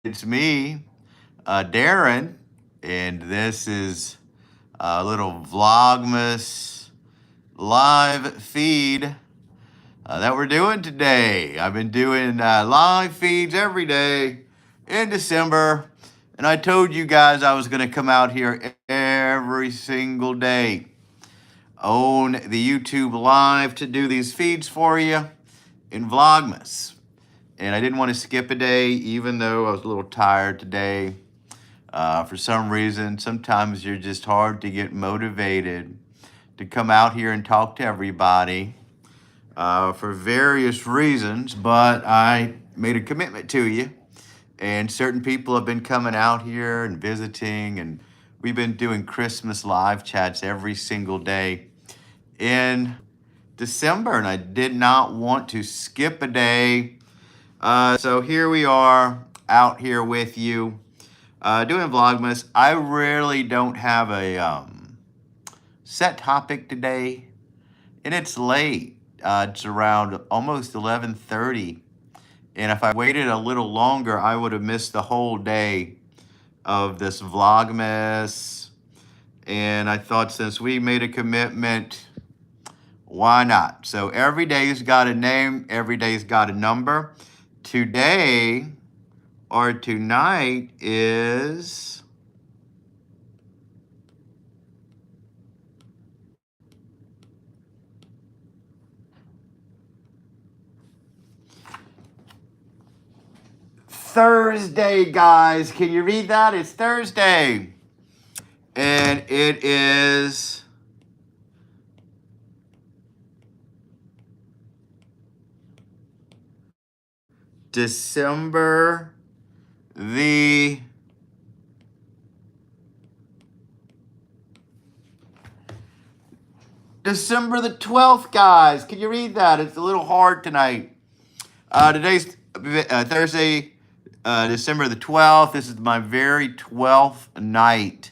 It's me, Darren, and this is a little Vlogmas live feed that we're doing today. I've been doing live feeds every day in December, and I told you guys I was going to come out here every single day on the YouTube Live to do these feeds for you in Vlogmas. And I didn't want to skip a day, even though I was a little tired today. For some reason, sometimes you're just hard to get motivated to come out here and talk to everybody for various reasons, but I made a commitment to you. And certain people have been coming out here and visiting, and we've been doing Christmas live chats every single day in December, and I did not want to skip a day. So here we are out here with you doing Vlogmas. I really don't have a set topic today, and it's late. It's around almost 11:30, and if I waited a little longer, I would have missed the whole day of this Vlogmas. And I thought, since we made a commitment, why not? So every day's got a name, every day's got a number. Today or tonight is Thursday, guys. Can you read that? It's Thursday. And it is December the 12th, guys. Can you read that? It's a little hard tonight. Today's Thursday, December the 12th. This is my very 12th night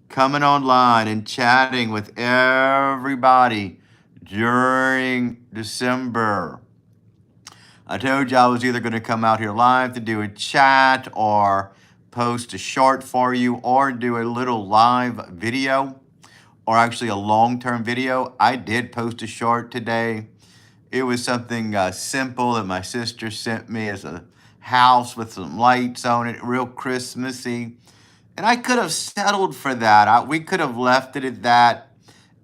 coming online and chatting with everybody during December. I told you I was either going to come out here live to do a chat or post a short for you or do a little live video or actually a long-term video. I did post a short today. It was something simple that my sister sent me as a house with some lights on it, real Christmassy. And I could have settled for that. We could have left it at that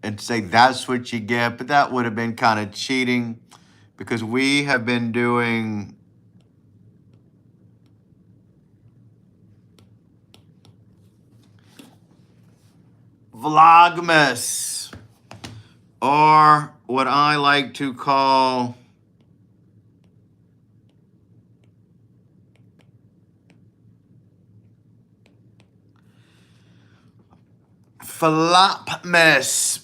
and say that's what you get, but that would have been kind of cheating, because we have been doing Vlogmas, or what I like to call Flopmas,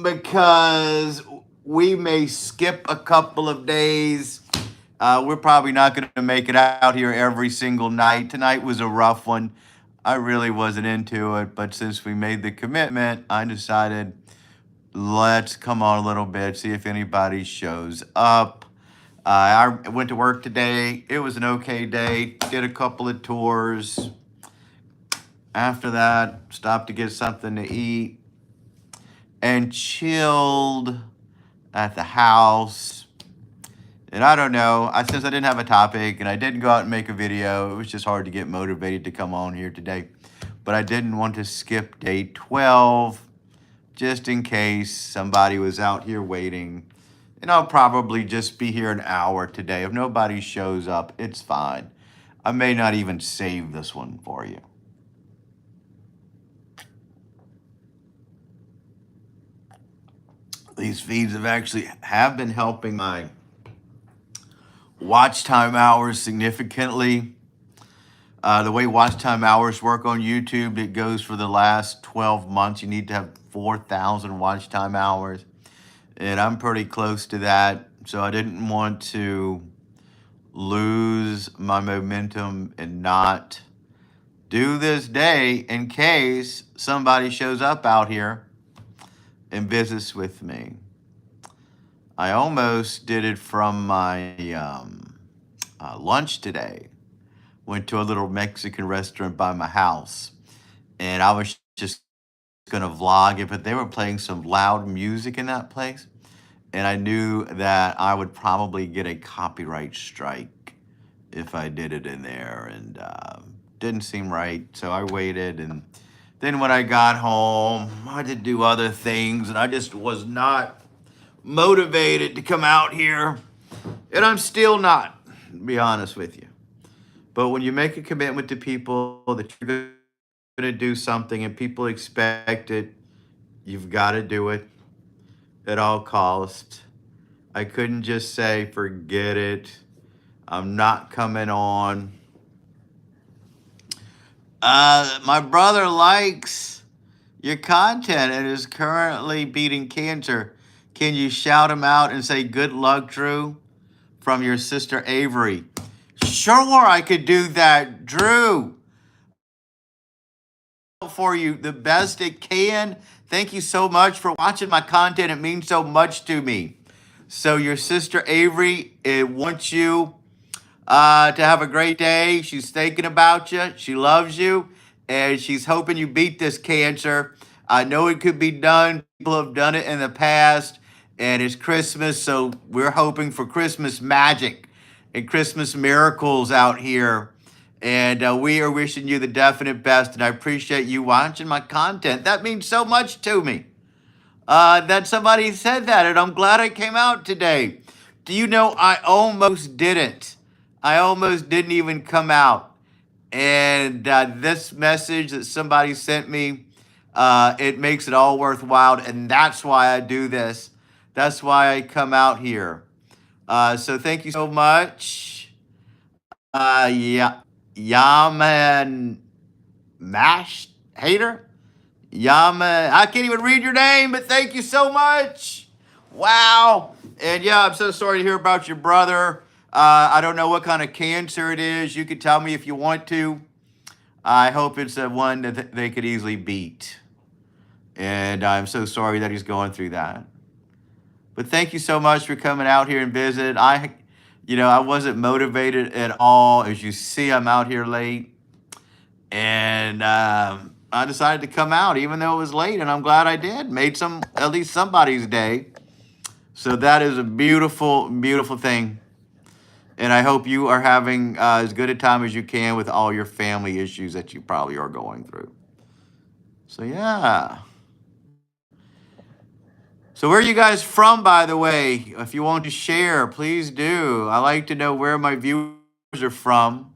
because we may skip a couple of days. We're probably not going to make it out here every single night. Tonight was a rough one. I really wasn't into it, but since we made the commitment, I decided let's come on a little bit, see if anybody shows up. I went to work today. It was an okay day. Did a couple of tours. After that, stopped to get something to eat and chilled at the house. And I don't know, since I didn't have a topic and I didn't go out and make a video, it was just hard to get motivated to come on here today. But I didn't want to skip day 12 just in case somebody was out here waiting. And I'll probably just be here an hour today. If nobody shows up, it's fine. I may not even save this one for you. These feeds have been helping my watch time hours significantly. The way watch time hours work on YouTube, it goes for the last 12 months. You need to have 4,000 watch time hours. And I'm pretty close to that. So I didn't want to lose my momentum and not do this day in case somebody shows up out here and visits with me. I almost did it from my lunch today. went to a little Mexican restaurant by my house. And I was just going to vlog it, but they were playing some loud music in that place. And I knew that I would probably get a copyright strike if I did it in there. And didn't seem right. So I waited. And then when I got home, I had to do other things. And I just was not motivated to come out here. And I'm still not, to be honest with you. But when you make a commitment to people that you're going to do something and people expect it, you've got to do it at all costs. I couldn't just say, forget it. I'm not coming on. My brother likes your content and is currently beating cancer. Can you shout him out and say, good luck, Drew, from your sister Avery? Sure, I could do that, Drew. For you the best it can. Thank you so much for watching my content. It means so much to me. So your sister Avery wants you to have a great day. She's thinking about you. She loves you. And she's hoping you beat this cancer. I know it could be done. People have done it in the past. And it's Christmas, so we're hoping for Christmas magic and Christmas miracles out here. And we are wishing you the definite best. And I appreciate you watching my content. That means so much to me. That somebody said that, and I'm glad I came out today. Do you know I almost didn't? I almost didn't even come out. And this message that somebody sent me, it makes it all worthwhile. And that's why I do this. That's why I come out here. So thank you so much. Yeah. Yaman Mash Hater. Yaman, I can't even read your name, but thank you so much. Wow. And yeah, I'm so sorry to hear about your brother. I don't know what kind of cancer it is. You could tell me if you want to. I hope it's one that they could easily beat. And I'm so sorry that he's going through that. But thank you so much for coming out here and visit. I wasn't motivated at all. As you see, I'm out here late. And I decided to come out even though it was late, and I'm glad I did. Made at least somebody's day. So that is a beautiful, beautiful thing. And I hope you are having as good a time as you can with all your family issues that you probably are going through. So yeah. So where are you guys from, by the way? If you want to share, please do. I like to know where my viewers are from.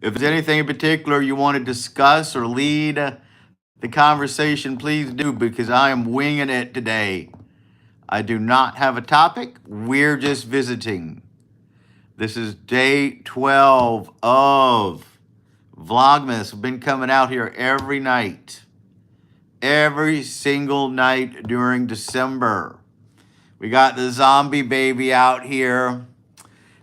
If there's anything in particular you want to discuss or lead the conversation, please do, because I am winging it today. I do not have a topic. We're just visiting. This is day 12 of Vlogmas. We've been coming out here every night. Every single night during December. We got the zombie baby out here.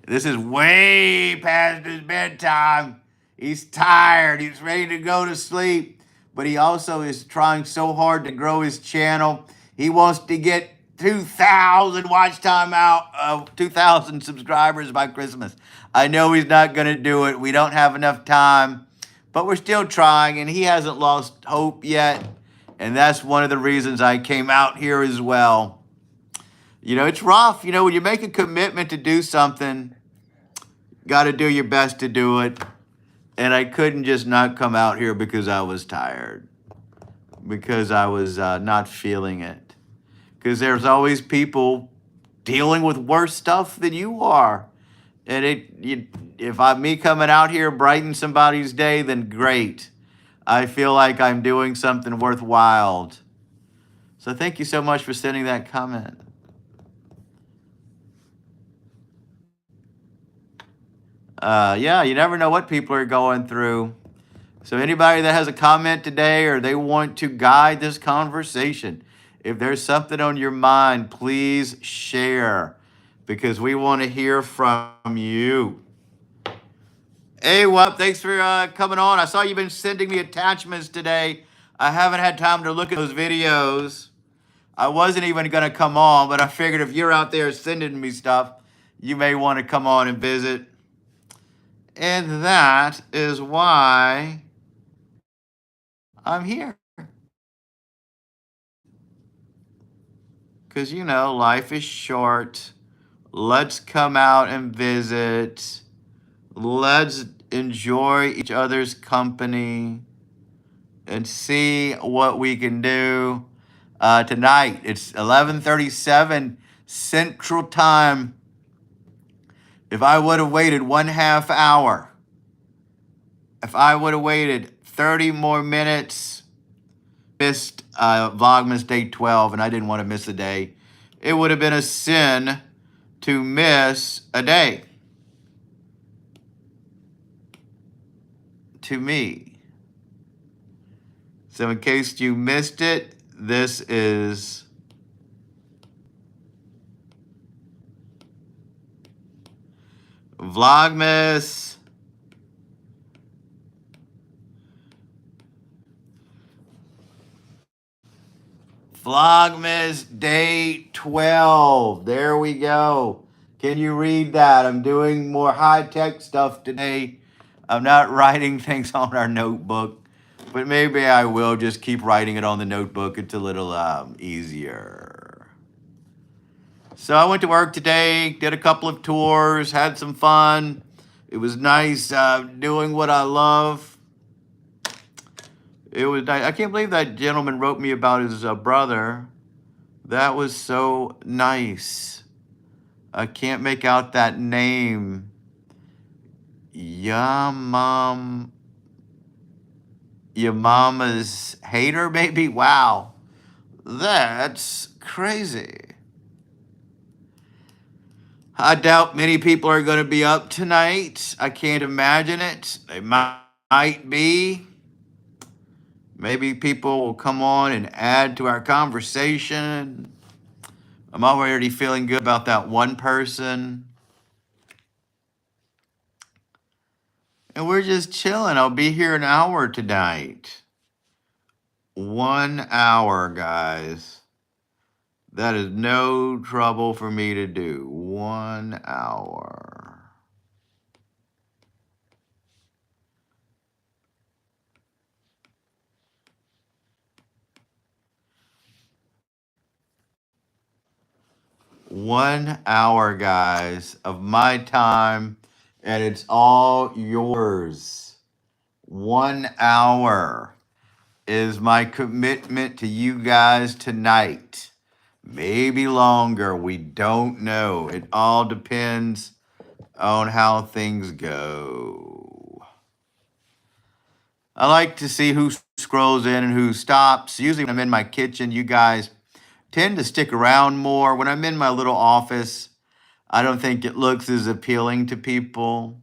This is way past his bedtime. He's tired. He's ready to go to sleep. But he also is trying so hard to grow his channel. He wants to get 2,000 watch time out, 2,000 subscribers by Christmas. I know he's not going to do it. We don't have enough time. But we're still trying. And he hasn't lost hope yet. And that's one of the reasons I came out here as well. It's rough. When you make a commitment to do something, got to do your best to do it. And I couldn't just not come out here because I was tired. Because I was not feeling it. Because there's always people dealing with worse stuff than you are. And if me coming out here brighten somebody's day, then great. I feel like I'm doing something worthwhile. So thank you so much for sending that comment. Yeah, you never know what people are going through. So anybody that has a comment today or they want to guide this conversation, if there's something on your mind, please share because we want to hear from you. Hey, Wap, thanks for coming on. I saw you've been sending me attachments today. I haven't had time to look at those videos. I wasn't even going to come on, but I figured if you're out there sending me stuff, you may want to come on and visit. And that is why I'm here. Because, you know, life is short. Let's come out and visit. Let's enjoy each other's company and see what we can do tonight. It's 11:37 Central Time. If I would have waited 1/2 hour, if I would have waited 30 more minutes, missed Vlogmas Day 12, and I didn't want to miss a day, it would have been a sin to miss a day. To me. So in case you missed it, this is Vlogmas. Vlogmas Day 12. There we go. Can you read that? I'm doing more high-tech stuff today. I'm not writing things on our notebook, but maybe I will just keep writing it on the notebook. It's a little easier. So I went to work today, did a couple of tours, had some fun. It was nice doing what I love. It was nice. I can't believe that gentleman wrote me about his brother. That was so nice. I can't make out that name. Your mama's hater, maybe? Wow. That's crazy. I doubt many people are going to be up tonight. I can't imagine it. They might be. Maybe people will come on and add to our conversation. I'm already feeling good about that one person. And we're just chilling. I'll be here an hour tonight. 1 hour, guys. That is no trouble for me to do. 1 hour. One hour, guys, of my time, and it's all yours. 1 hour is my commitment to you guys tonight. Maybe longer. We don't know. It all depends on how things go. I like to see who scrolls in and who stops. Usually when I'm in my kitchen, you guys tend to stick around more. When I'm in my little office, I don't think it looks as appealing to people.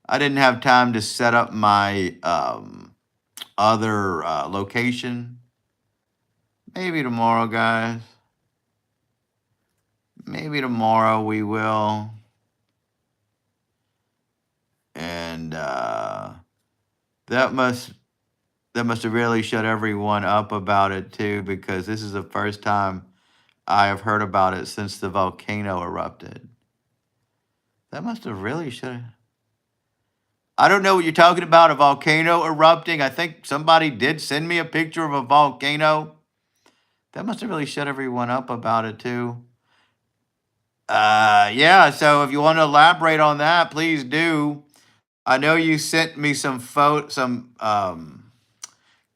I didn't have time to set up my other location. Maybe tomorrow, guys. Maybe tomorrow we will. And that must have really shut everyone up about it too, because this is the first time I have heard about it since the volcano erupted. That must have really shut. I don't know what you're talking about, a volcano erupting. I think somebody did send me a picture of a volcano. That must have really shut everyone up about it too. Yeah, so if you want to elaborate on that, please do. I know you sent me some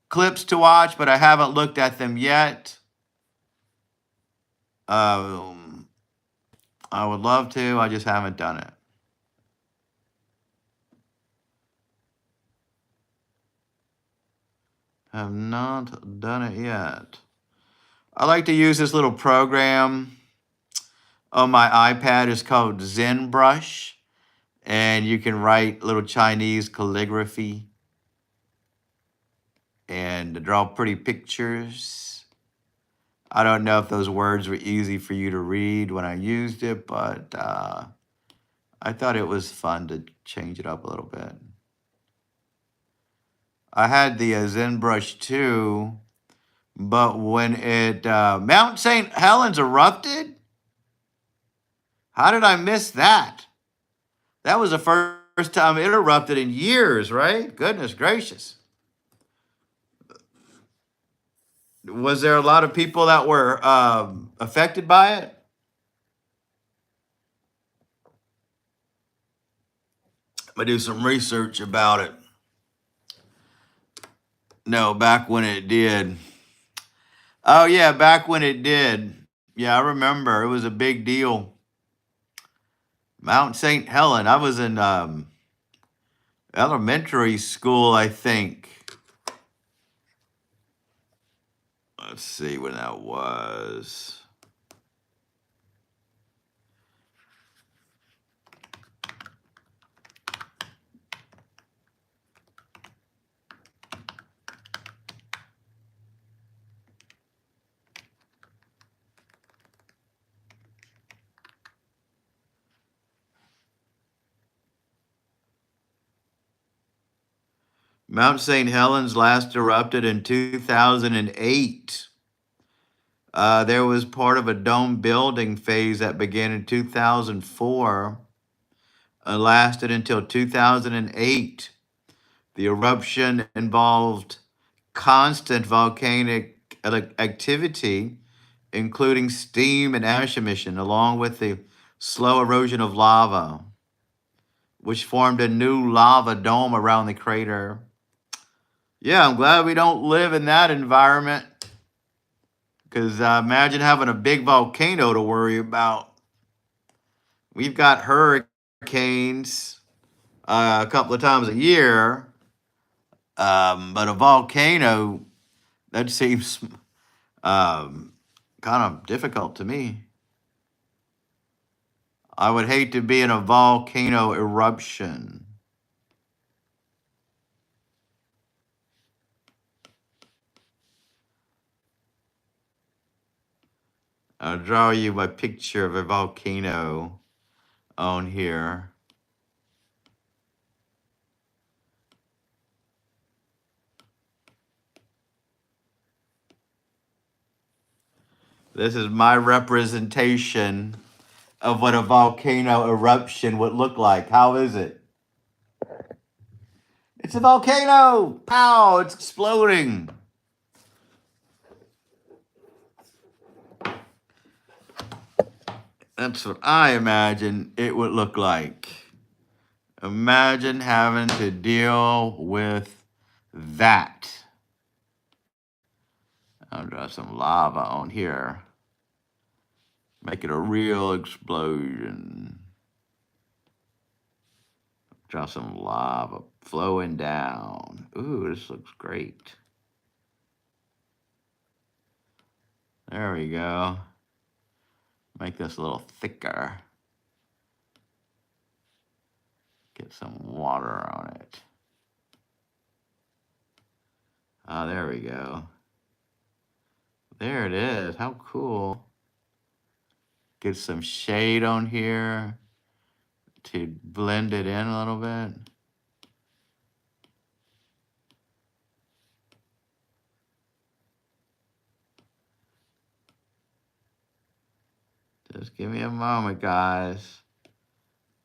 clips to watch, but I haven't looked at them yet. I would love to. I just haven't done it. Have not done it yet. I like to use this little program on my iPad. It's called ZenBrush, and you can write little Chinese calligraphy and draw pretty pictures. I don't know if those words were easy for you to read when I used it, but I thought it was fun to change it up a little bit. I had the ZenBrush too, but when it Mount St. Helens erupted, how did I miss that? That was the first first time it erupted in years, right? Goodness gracious. Was there a lot of people that were affected by it? I'm gonna do some research about it. No, back when it did. Oh yeah, back when it did. Yeah, I remember. It was a big deal. Mount St. Helen. I was in elementary school, I think. Let's see when that was. Mount St. Helens last erupted in 2008. There was part of a dome building phase that began in 2004 and lasted until 2008. The eruption involved constant volcanic activity, including steam and ash emission, along with the slow erosion of lava, which formed a new lava dome around the crater. Yeah, I'm glad we don't live in that environment, because imagine having a big volcano to worry about. We've got hurricanes a couple of times a year, but a volcano, that seems kind of difficult to me. I would hate to be in a volcano eruption. I'll draw you a picture of a volcano on here. This is my representation of what a volcano eruption would look like. How is it? It's a volcano! Pow! It's exploding. That's what I imagine it would look like. Imagine having to deal with that. I'll draw some lava on here. Make it a real explosion. Draw some lava flowing down. Ooh, this looks great. There we go. Make this a little thicker. Get some water on it. Ah, there we go. There it is. How cool. Get some shade on here to blend it in a little bit. Just give me a moment, guys.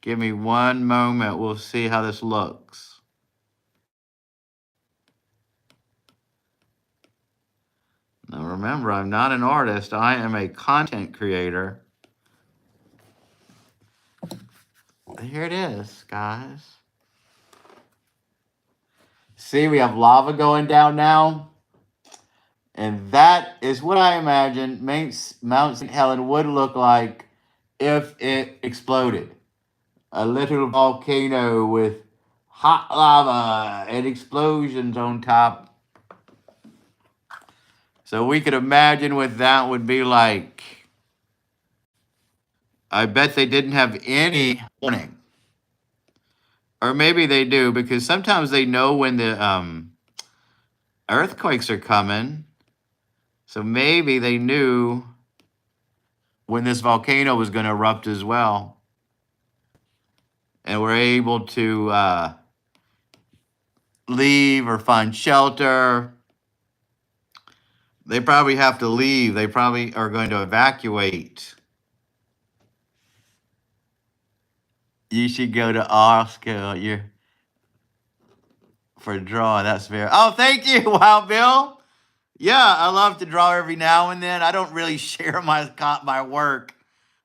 Give me one moment. We'll see how this looks. Now remember, I'm not an artist. I am a content creator. Here it is, guys. See, we have lava going down now. And that is what I imagine Mount St. Helen would look like if it exploded. A little volcano with hot lava and explosions on top. So we could imagine what that would be like. I bet they didn't have any warning. Or maybe they do, because sometimes they know when the earthquakes are coming. So maybe they knew when this volcano was going to erupt as well. And were able to leave or find shelter. They probably have to leave. They probably are going to evacuate. You should go to art school. You're for drawing. That's very. Oh, thank you, Wild Bill. Yeah, I love to draw every now and then. I don't really share my work,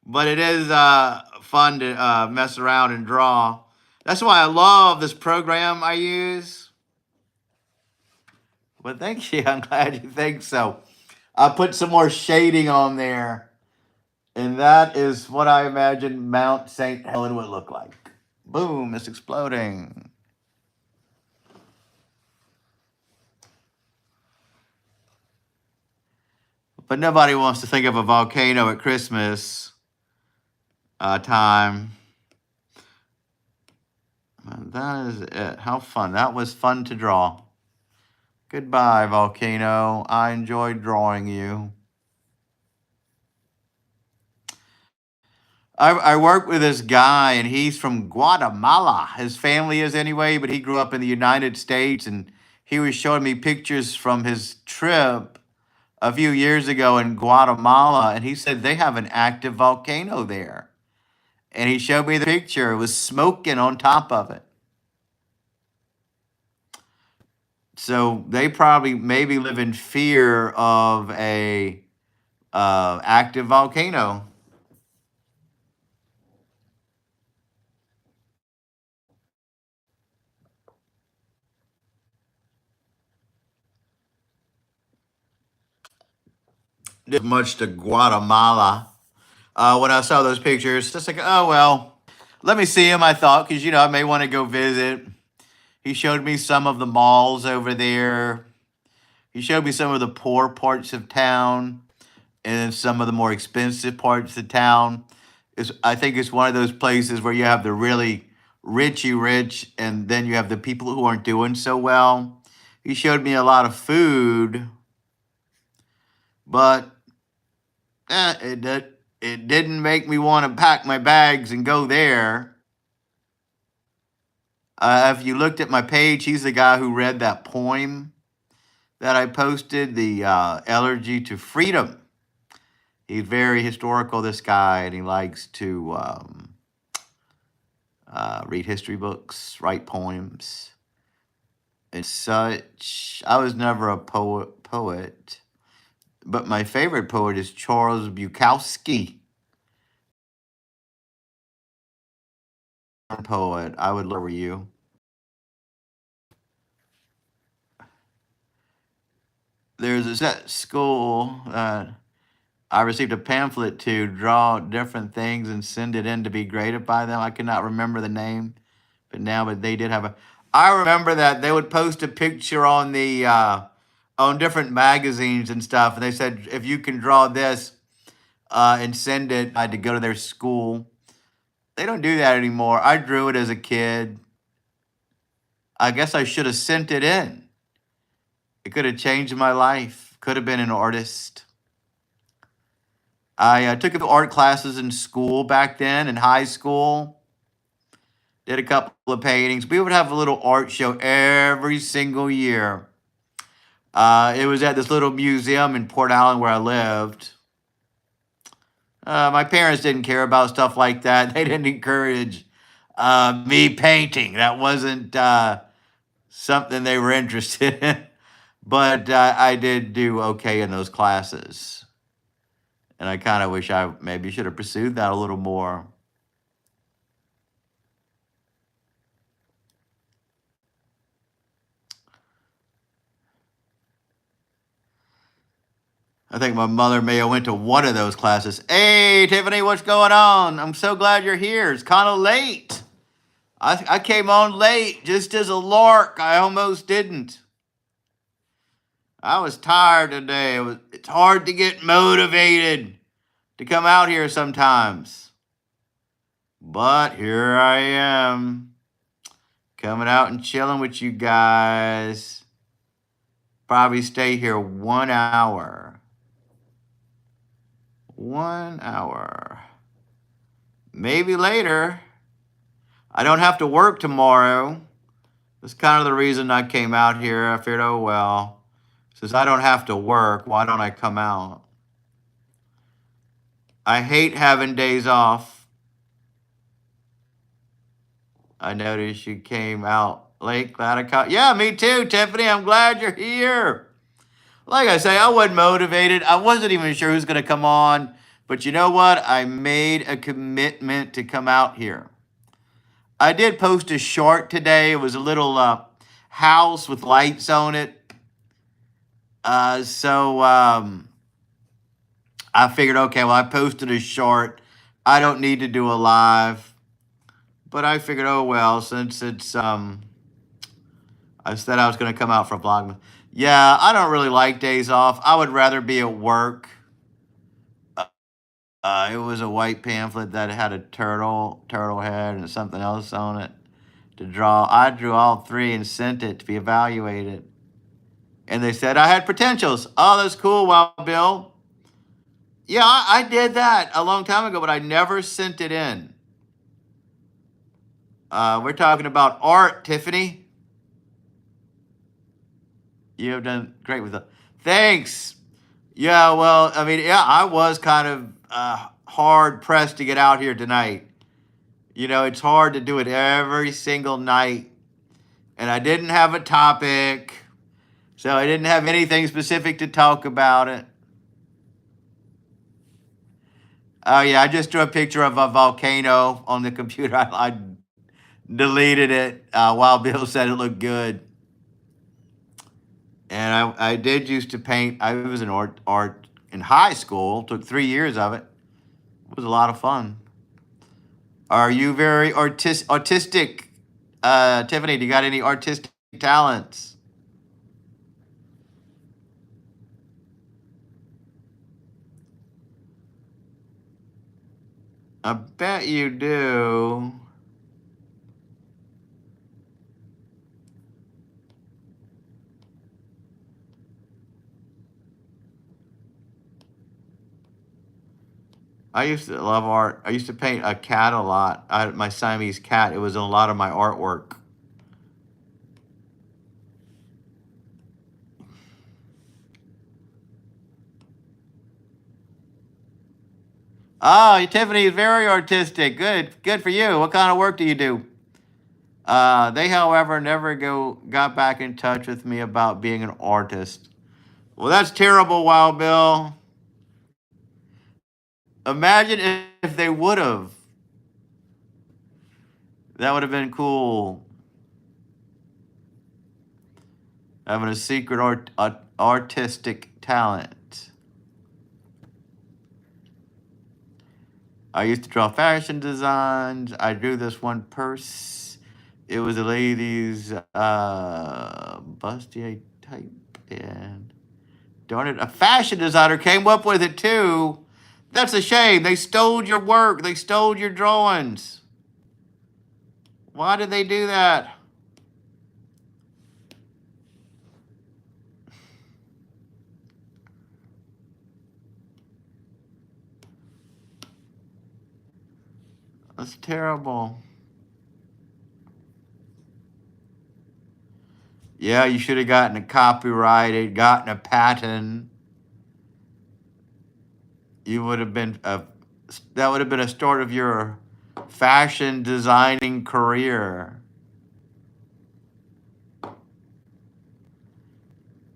but it is fun to mess around and draw. That's why I love this program I use. Well, thank you. I'm glad you think so. I put some more shading on there, and that is what I imagine Mount St. Helen would look like. Boom, it's exploding. But nobody wants to think of a volcano at Christmas time. And that is it. How fun. That was fun to draw. Goodbye, volcano. I enjoyed drawing you. I work with this guy, and he's from Guatemala. His family is anyway, but he grew up in the United States, and he was showing me pictures from his trip a few years ago in Guatemala, and he said they have an active volcano there. And he showed me the picture. It was smoking on top of it. So they probably maybe live in fear of a active volcano. Did much to Guatemala. When I saw those pictures, just like, oh well, let me see him. I thought because I may want to go visit. He showed me some of the malls over there. He showed me some of the poor parts of town and then some of the more expensive parts of town. I think it's one of those places where you have the really richy rich, and then you have the people who aren't doing so well. He showed me a lot of food, but it didn't make me want to pack my bags and go there. If you looked at my page, he's the guy who read that poem that I posted, the Elegy to Freedom. He's very historical, this guy, and he likes to read history books, write poems, and such. I was never a poet, but my favorite poet is Charles Bukowski. Poet, I would lower you. There's a set school I received a pamphlet to draw different things and send it in to be graded by them. I cannot remember the name, but they did have a. I remember that they would post a picture on the on different magazines and stuff, and they said if you can draw this and send it, I had to go to their school. They don't do that anymore. I drew it as a kid. I guess I should have sent it in. It could have changed my life. Could have been an artist. I took a few art classes in school back then, in high school. Did a couple of paintings. We would have a little art show every single year. It was at this little museum in Port Allen where I lived. My parents didn't care about stuff like that. They didn't encourage me painting. That wasn't something they were interested in. But I did do okay in those classes. And I kind of wish I maybe should have pursued that a little more. I think my mother may have went to one of those classes. Hey, Tiffany, what's going on? I'm so glad you're here. It's kind of late. I came on late just as a lark. I almost didn't. I was tired today. It's hard to get motivated to come out here sometimes. But here I am, coming out and chilling with you guys. Probably stay here 1 hour. 1 hour. Maybe later. I don't have to work tomorrow. That's kind of the reason I came out here. I figured, oh, well, since I don't have to work, why don't I come out? I hate having days off. I noticed you came out late. Glad I caught. Yeah, me too, Tiffany. I'm glad you're here. Like I say, I wasn't motivated. I wasn't even sure who's going to come on. But you know what? I made a commitment to come out here. I did post a short today. It was a little house with lights on it. So I figured, okay, well, I posted a short. I don't need to do a live. But I figured, oh, well, since it's, I said I was going to come out for a Vlogmas. Yeah, I don't really like days off. I would rather be at work. It was a white pamphlet that had a turtle head, and something else on it to draw. I drew all three and sent it to be evaluated. And they said I had potentials. Oh, that's cool, Wild Bill. Yeah, I did that a long time ago, but I never sent it in. We're talking about art, Tiffany. You have done great with it. Thanks. Yeah, well, I mean, yeah, I was kind of hard pressed to get out here tonight. You know, it's hard to do it every single night. And I didn't have a topic, so I didn't have anything specific to talk about it. Oh, yeah, I just drew a picture of a volcano on the computer. I deleted it while Bill said it looked good. And I did used to paint. I was in art in high school. Took 3 years of it. It was a lot of fun. Are you very autistic, Tiffany? Do you got any artistic talents? I bet you do. I used to love art. I used to paint a cat a lot. My Siamese cat. It was in a lot of my artwork. Oh, Tiffany is very artistic. Good for you. What kind of work do you do? They, however, never got back in touch with me about being an artist. Well, that's terrible, Wild Bill. Imagine if they would have. That would have been cool. Having a secret artistic talent. I used to draw fashion designs. I drew this one purse. It was a lady's bustier type. And darn it, a fashion designer came up with it too. That's a shame. They stole your work. They stole your drawings. Why did they do that? That's terrible. Yeah, you should have gotten it copyrighted, gotten a patent. You would have been that would have been a start of your fashion designing career.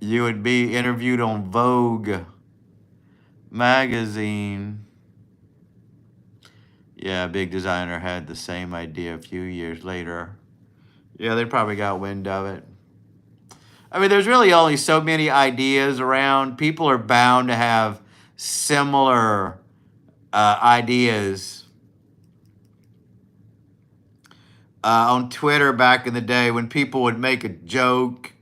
You would be interviewed on Vogue magazine. Yeah, a big designer had the same idea a few years later. Yeah, they probably got wind of it. I mean, there's really only so many ideas around. People are bound to have similar ideas. On Twitter back in the day, when people would make a joke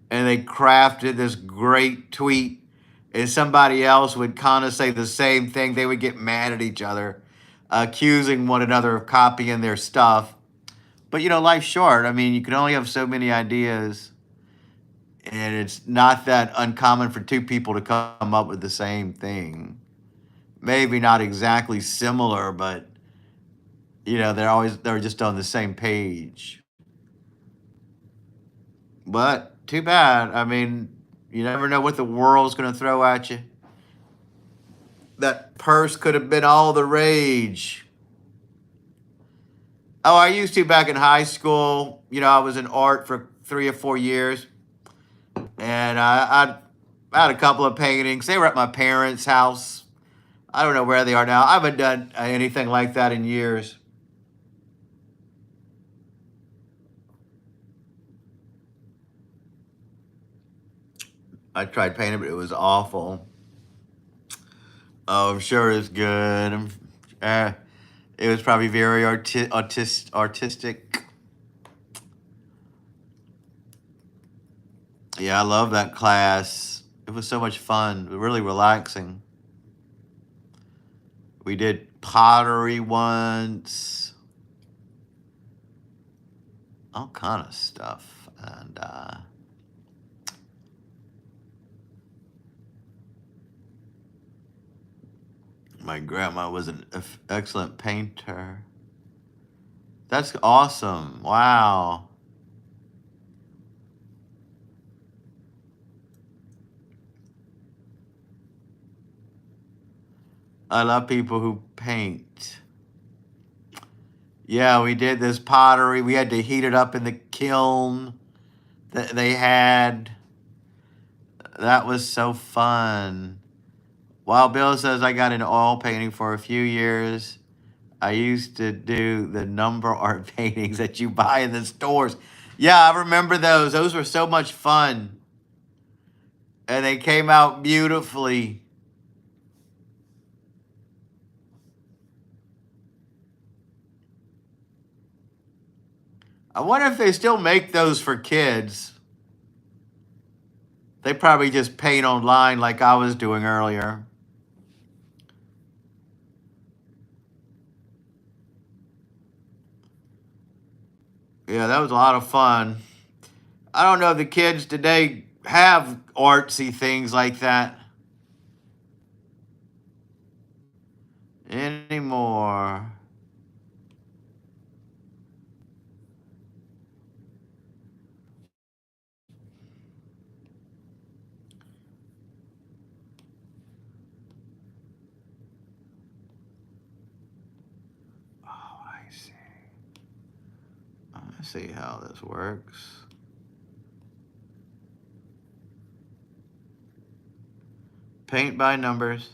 and they crafted this great tweet, and somebody else would kind of say the same thing, they would get mad at each other, accusing one another of copying their stuff. But, you know, life's short. I mean, you can only have so many ideas. And it's not that uncommon for two people to come up with the same thing. Maybe not exactly similar, but, you know, they're just on the same page. But too bad. I mean, you never know what the world's going to throw at you. That purse could have been all the rage. Oh, I used to back in high school. You know, I was in art for 3 or 4 years, and I had a couple of paintings. They were at my parents' house. I don't know where they are now. I haven't done anything like that in years. I tried painting, but it was awful. Oh, I'm sure it's good. It was probably very artistic. Yeah, I love that class. It was so much fun, really relaxing. We did pottery once, all kind of stuff, and my grandma was an excellent painter. That's awesome! Wow, I love people who paint. Yeah, we did this pottery. We had to heat it up in the kiln that they had. That was so fun. While Bill says I got into oil painting for a few years, I used to do the number art paintings that you buy in the stores. Yeah, I remember those. Those were so much fun. And they came out beautifully. I wonder if they still make those for kids. They probably just paint online like I was doing earlier. Yeah, that was a lot of fun. I don't know if the kids today have artsy things like that anymore. Oh, I see. I see how this works. Paint by numbers.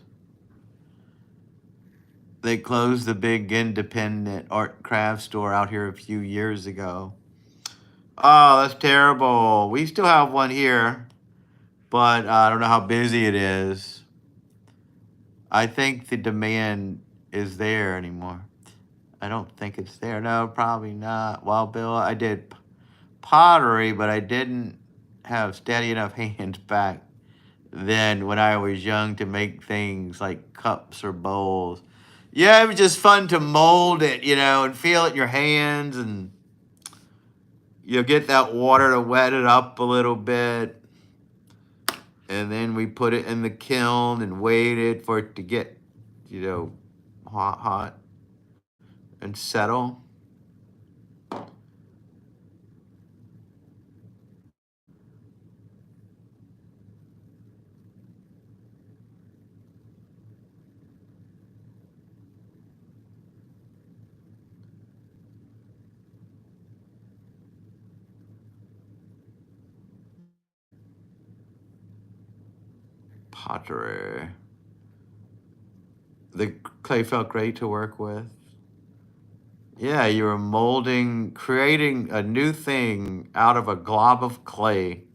They closed the big independent art craft store out here a few years ago. Oh, that's terrible. We still have one here, but I don't know how busy it is. I think the demand is there anymore. I don't think it's there. No, probably not. Well, Bill, I did pottery, but I didn't have steady enough hands back then when I was young to make things like cups or bowls. Yeah, it was just fun to mold it, you know, and feel it in your hands, and you get that water to wet it up a little bit. And then we put it in the kiln and waited for it to get, you know, hot and settle. Pottery. The clay felt great to work with. Yeah, you were molding, creating a new thing out of a glob of clay.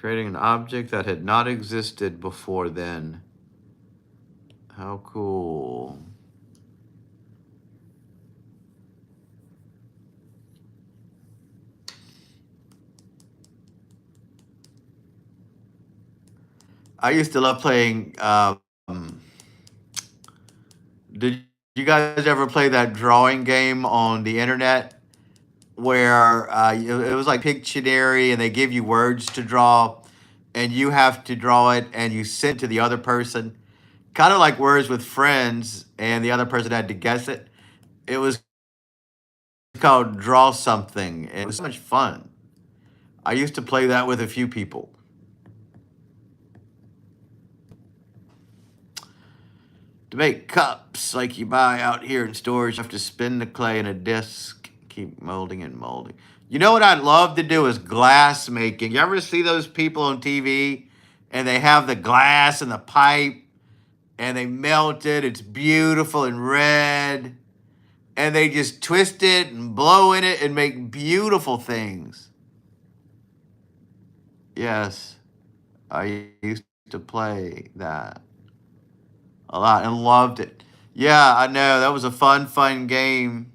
Creating an object that had not existed before then. How cool. I used to love playing. Did you guys ever play that drawing game on the internet where it was like Pictionary and they give you words to draw and you have to draw it and you send it to the other person? Kind of like Words with Friends, and the other person had to guess it. It was called Draw Something. It was so much fun. I used to play that with a few people. To make cups like you buy out here in stores, you have to spin the clay in a disc, keep molding and molding. You know what I'd love to do is glass making. You ever see those people on TV and they have the glass and the pipe and they melt it? It's beautiful and red. And they just twist it and blow in it and make beautiful things. Yes, I used to play that a lot and loved it. Yeah, I know. That was a fun game.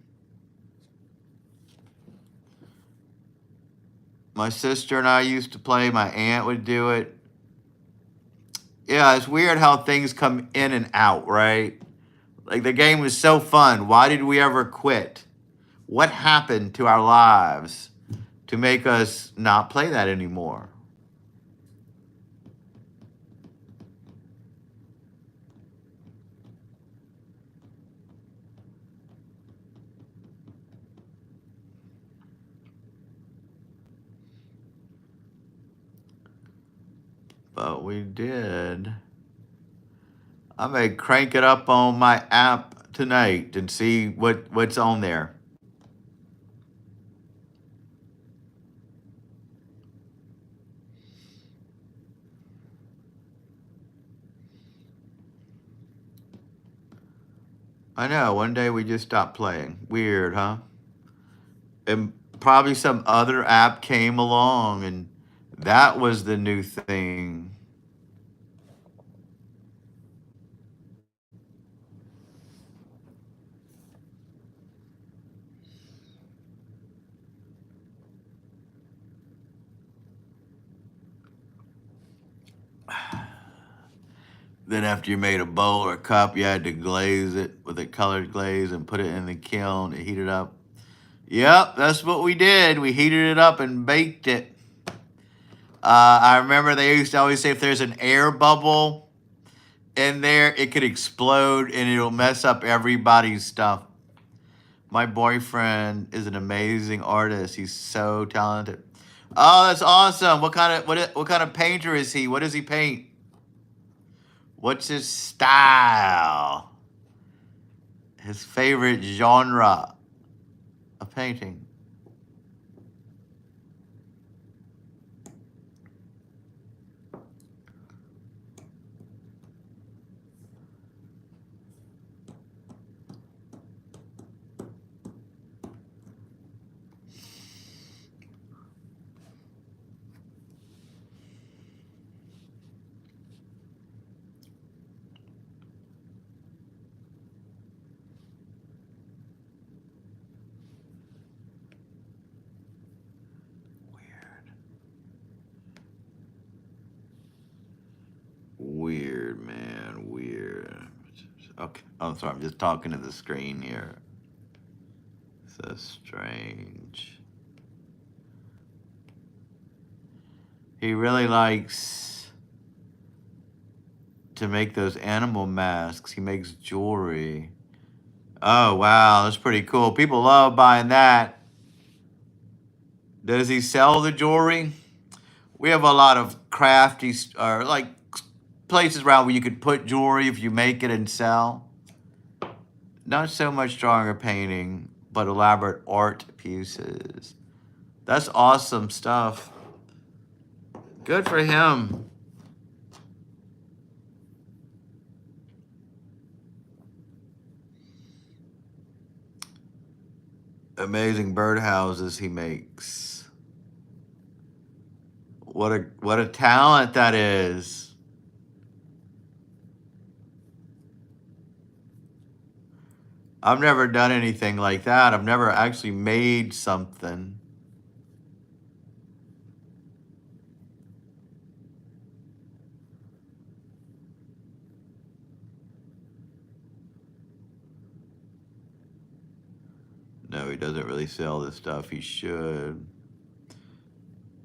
My sister and I used to play. My aunt would do it. Yeah, it's weird how things come in and out, right? Like the game was so fun. Why did we ever quit? What happened to our lives to make us not play that anymore? But we did. I may crank it up on my app tonight and see what's on there. I know, one day we just stopped playing. Weird, huh? And probably some other app came along and that was the new thing. Then after you made a bowl or a cup, you had to glaze it with a colored glaze and put it in the kiln to heat it up. Yep, that's what we did. We heated it up and baked it. I remember they used to always say if there's an air bubble in there, it could explode and it'll mess up everybody's stuff. My boyfriend is an amazing artist. He's so talented. Oh, that's awesome. What kind of painter is he? What does he paint? What's his style? His favorite genre of painting? Weird, man. Weird. Okay. I'm sorry. I'm just talking to the screen here. So strange. He really likes to make those animal masks. He makes jewelry. Oh, wow. That's pretty cool. People love buying that. Does he sell the jewelry? We have a lot of crafty, or like places around where you could put jewelry if you make it and sell. Not so much drawing or painting, but elaborate art pieces. That's awesome stuff. Good for him. Amazing birdhouses he makes. What a talent that is. I've never done anything like that. I've never actually made something. No, he doesn't really sell this stuff. He should.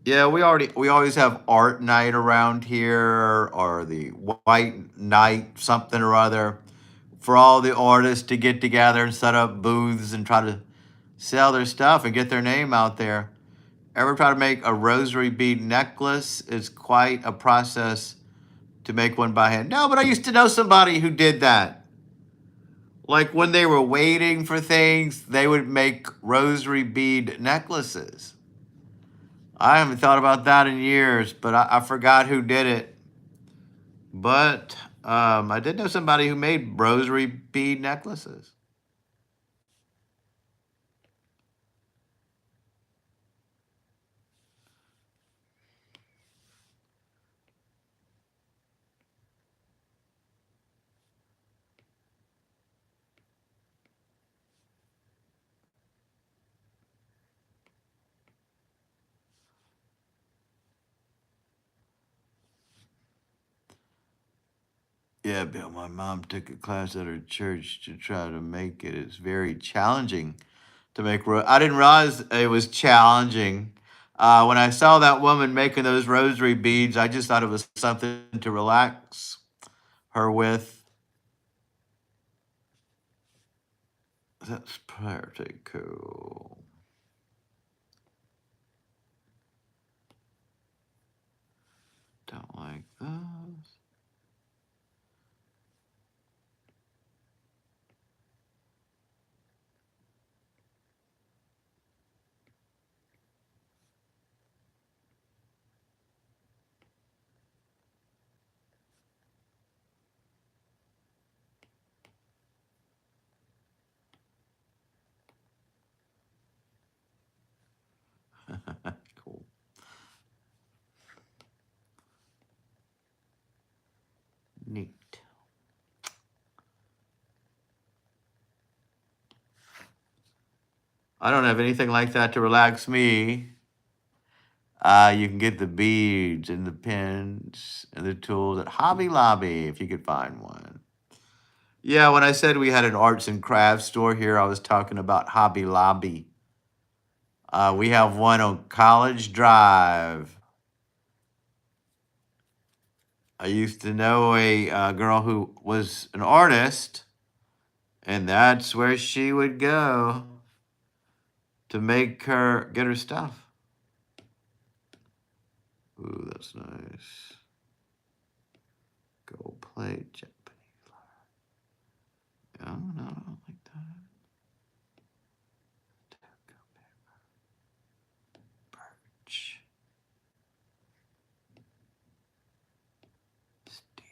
Yeah, we always have art night around here, or the white night, something or other, for all the artists to get together and set up booths and try to sell their stuff and get their name out there. Ever try to make a rosary bead necklace? It's quite a process to make one by hand. No, but I used to know somebody who did that. Like when they were waiting for things, they would make rosary bead necklaces. I haven't thought about that in years, but I forgot who did it. But I did know somebody who made rosary bead necklaces. Yeah, Bill, my mom took a class at her church to try to make it. It's very challenging to make. I didn't realize it was challenging. When I saw that woman making those rosary beads, I just thought it was something to relax her with. That's pretty cool. Don't like those. Cool. Neat. I don't have anything like that to relax me. You can get the beads and the pins and the tools at Hobby Lobby if you could find one. Yeah, when I said we had an arts and crafts store here, I was talking about Hobby Lobby. We have one on College Drive. I used to know a girl who was an artist, and that's where she would go to get her stuff. Ooh, that's nice. Gold plate, Japanese. Oh, no, I don't like that. Birch. Steel.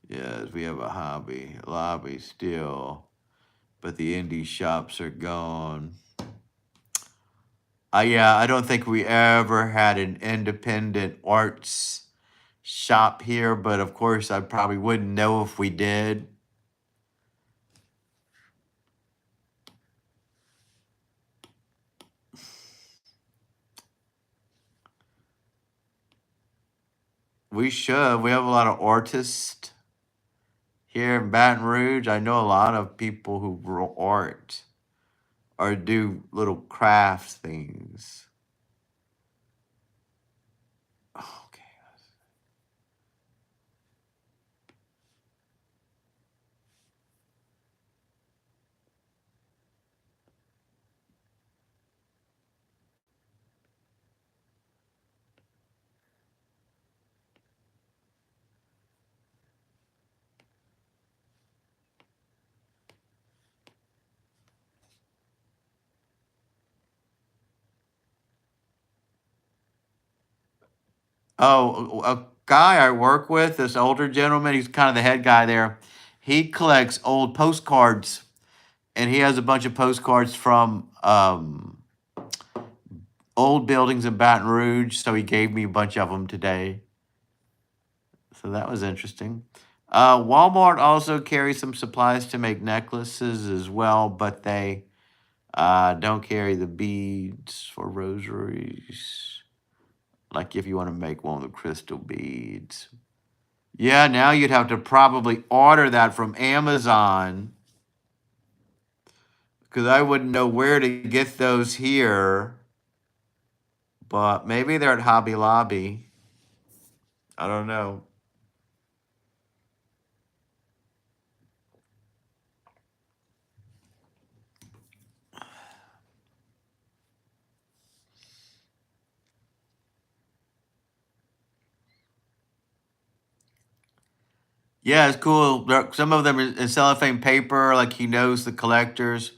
Yes, we have a hobby lobby still, but the indie shops are gone. Yeah, I don't think we ever had an independent arts shop here, but of course, I probably wouldn't know if we did. We should. We have a lot of artists here in Baton Rouge. I know a lot of people who draw art or do little craft things. Okay. Oh, a guy I work with, this older gentleman, he's kind of the head guy there. He collects old postcards, and he has a bunch of postcards from old buildings in Baton Rouge. So he gave me a bunch of them today. So that was interesting. Walmart also carries some supplies to make necklaces as well, but they don't carry the beads for rosaries. Like if you want to make one of the crystal beads. Yeah, now you'd have to probably order that from Amazon because I wouldn't know where to get those here. but maybe they're at Hobby Lobby. I don't know. Yeah, it's cool. Some of them are in cellophane paper, like he knows the collectors,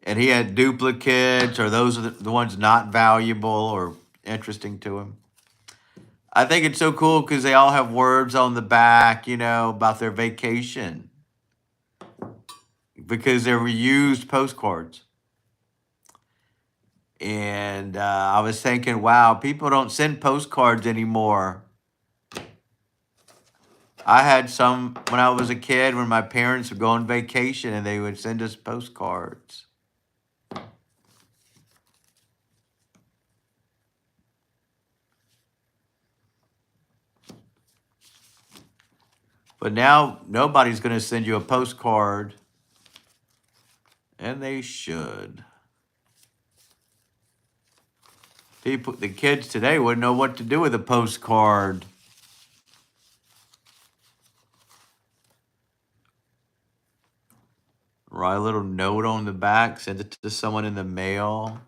and he had duplicates, or those are the ones not valuable or interesting to him. I think it's so cool because they all have words on the back, about their vacation, because they're reused postcards. And I was thinking, wow, people don't send postcards anymore. I had some when I was a kid, when my parents would go on vacation and they would send us postcards. But now nobody's going to send you a postcard, and they should. The kids today wouldn't know what to do with a postcard. Write a little note on the back, send it to someone in the mail.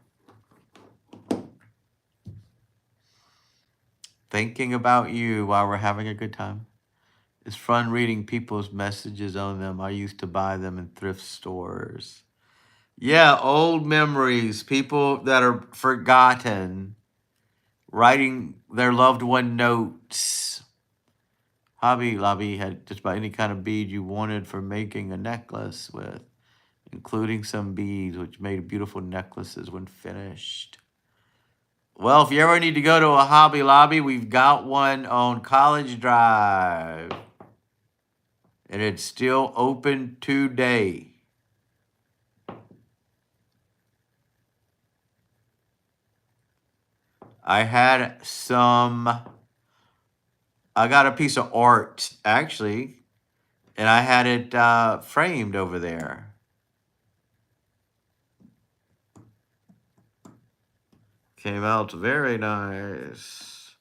Thinking about you while we're having a good time. It's fun reading people's messages on them. I used to buy them in thrift stores. Yeah, old memories, people that are forgotten, writing their loved one notes. Hobby Lobby had just about any kind of bead you wanted for making a necklace with, including some beads, which made beautiful necklaces when finished. Well, if you ever need to go to a Hobby Lobby, we've got one on College Drive. And it's still open today. I got a piece of art, actually, and I had it framed over there. Came out very nice.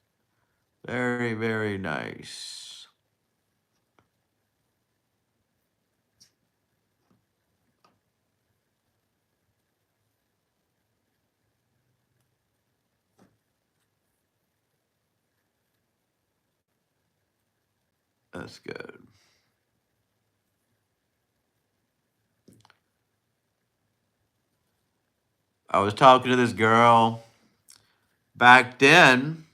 Very, very nice. That's good. I was talking to this girl back then,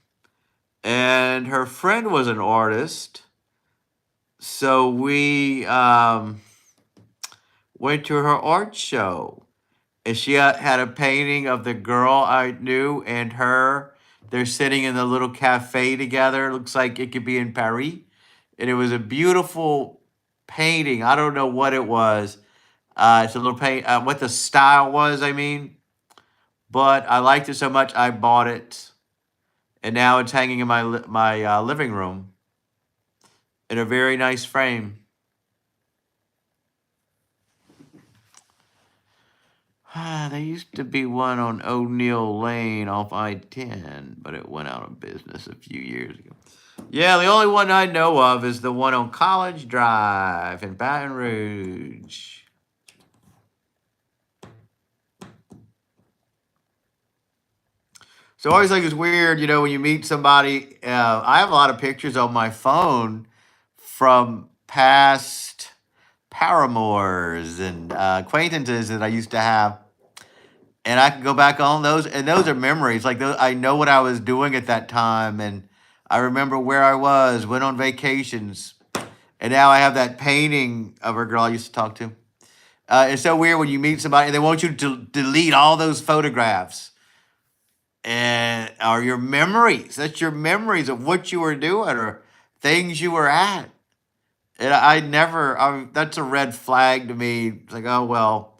and her friend was an artist. So we went to her art show. And she had a painting of the girl I knew and her. They're sitting in the little cafe together. It looks like it could be in Paris. And it was a beautiful painting. I don't know what it was. It's a little paint, what the style was, I mean. But I liked it so much, I bought it. And now it's hanging in my living room in a very nice frame. There used to be one on O'Neill Lane off I-10, but it went out of business a few years ago. Yeah, the only one I know of is the one on College Drive in Baton Rouge. So I always think it's weird, when you meet somebody. I have a lot of pictures on my phone from past paramours and acquaintances that I used to have. And I can go back on those, and those are memories. Like I know what I was doing at that time, and I remember where I was, went on vacations, and now I have that painting of a girl I used to talk to. It's so weird when you meet somebody and they want you to delete all those photographs and or your memories. That's your memories of what you were doing or things you were at. And that's a red flag to me. It's like, oh well.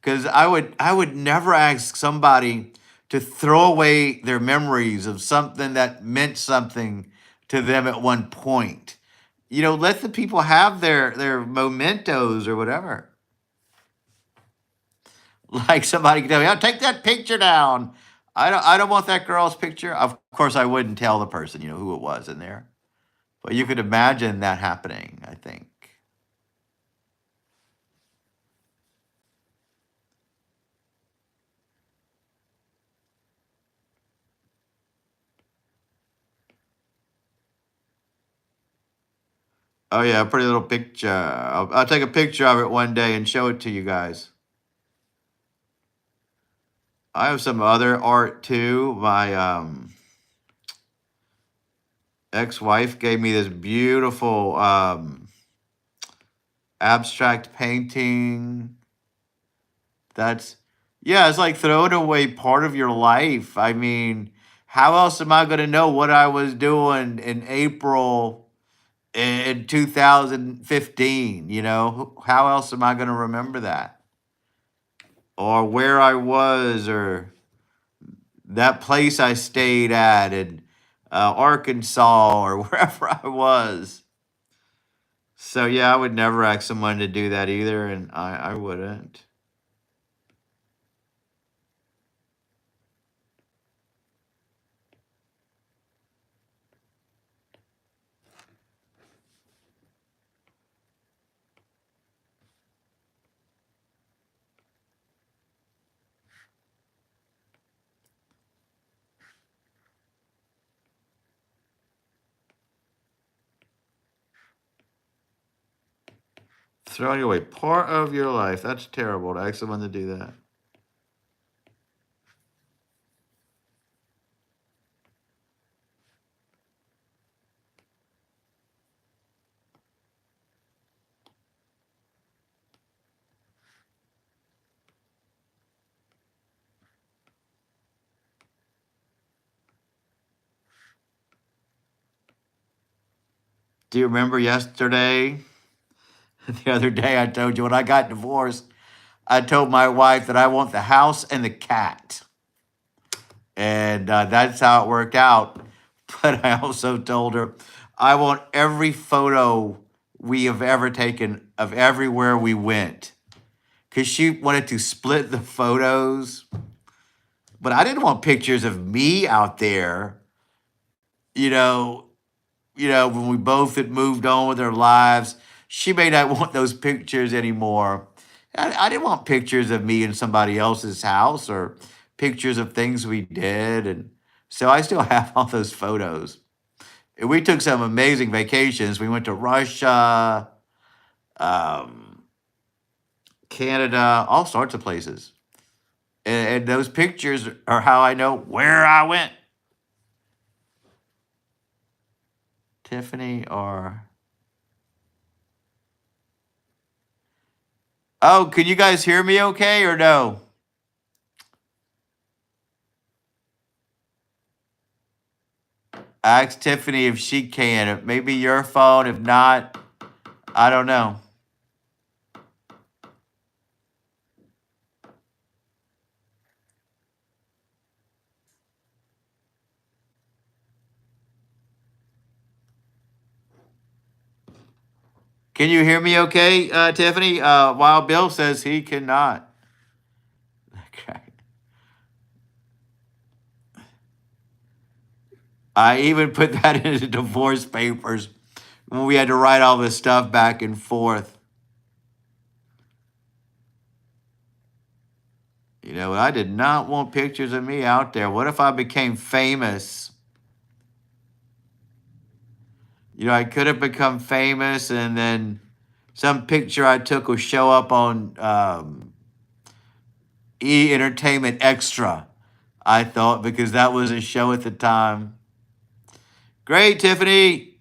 Because I would never ask somebody to throw away their memories of something that meant something to them at one point. Let the people have their mementos or whatever. Like somebody can tell me, "Oh, take that picture down." I don't want that girl's picture. Of course, I wouldn't tell the person, who it was in there. But you could imagine that happening, I think. Oh yeah, a pretty little picture. I'll take a picture of it one day and show it to you guys. I have some other art too. My ex-wife gave me this beautiful abstract painting. Yeah, it's like throwing away part of your life. I mean, how else am I going to know what I was doing in April in 2015? How else am I going to remember that? Or where I was, or that place I stayed at in Arkansas, or wherever I was. So yeah, I would never ask someone to do that either, and I wouldn't. Throwing away part of your life. That's terrible to ask someone to do that. Do you remember yesterday? The other day I told you when I got divorced, I told my wife that I want the house and the cat. And that's how it worked out. But I also told her I want every photo we have ever taken of everywhere we went. Because she wanted to split the photos. But I didn't want pictures of me out there, you know, when we both had moved on with our lives. She may not want those pictures anymore. I didn't want pictures of me in somebody else's house or pictures of things we did. And so I still have all those photos. And we took some amazing vacations. We went to Russia, um, Canada, all sorts of places. And those pictures are how I know where I went. Tiffany or... Oh, can you guys hear me okay or no? Ask Tiffany if she can. If maybe your phone. If not, I don't know. Can you hear me okay, Tiffany? Wild Bill says he cannot. Okay. I even put that in the divorce papers when we had to write all this stuff back and forth. I did not want pictures of me out there. What if I became famous? I could have become famous, and then some picture I took will show up on E Entertainment Extra, I thought, because that was a show at the time. Great, Tiffany.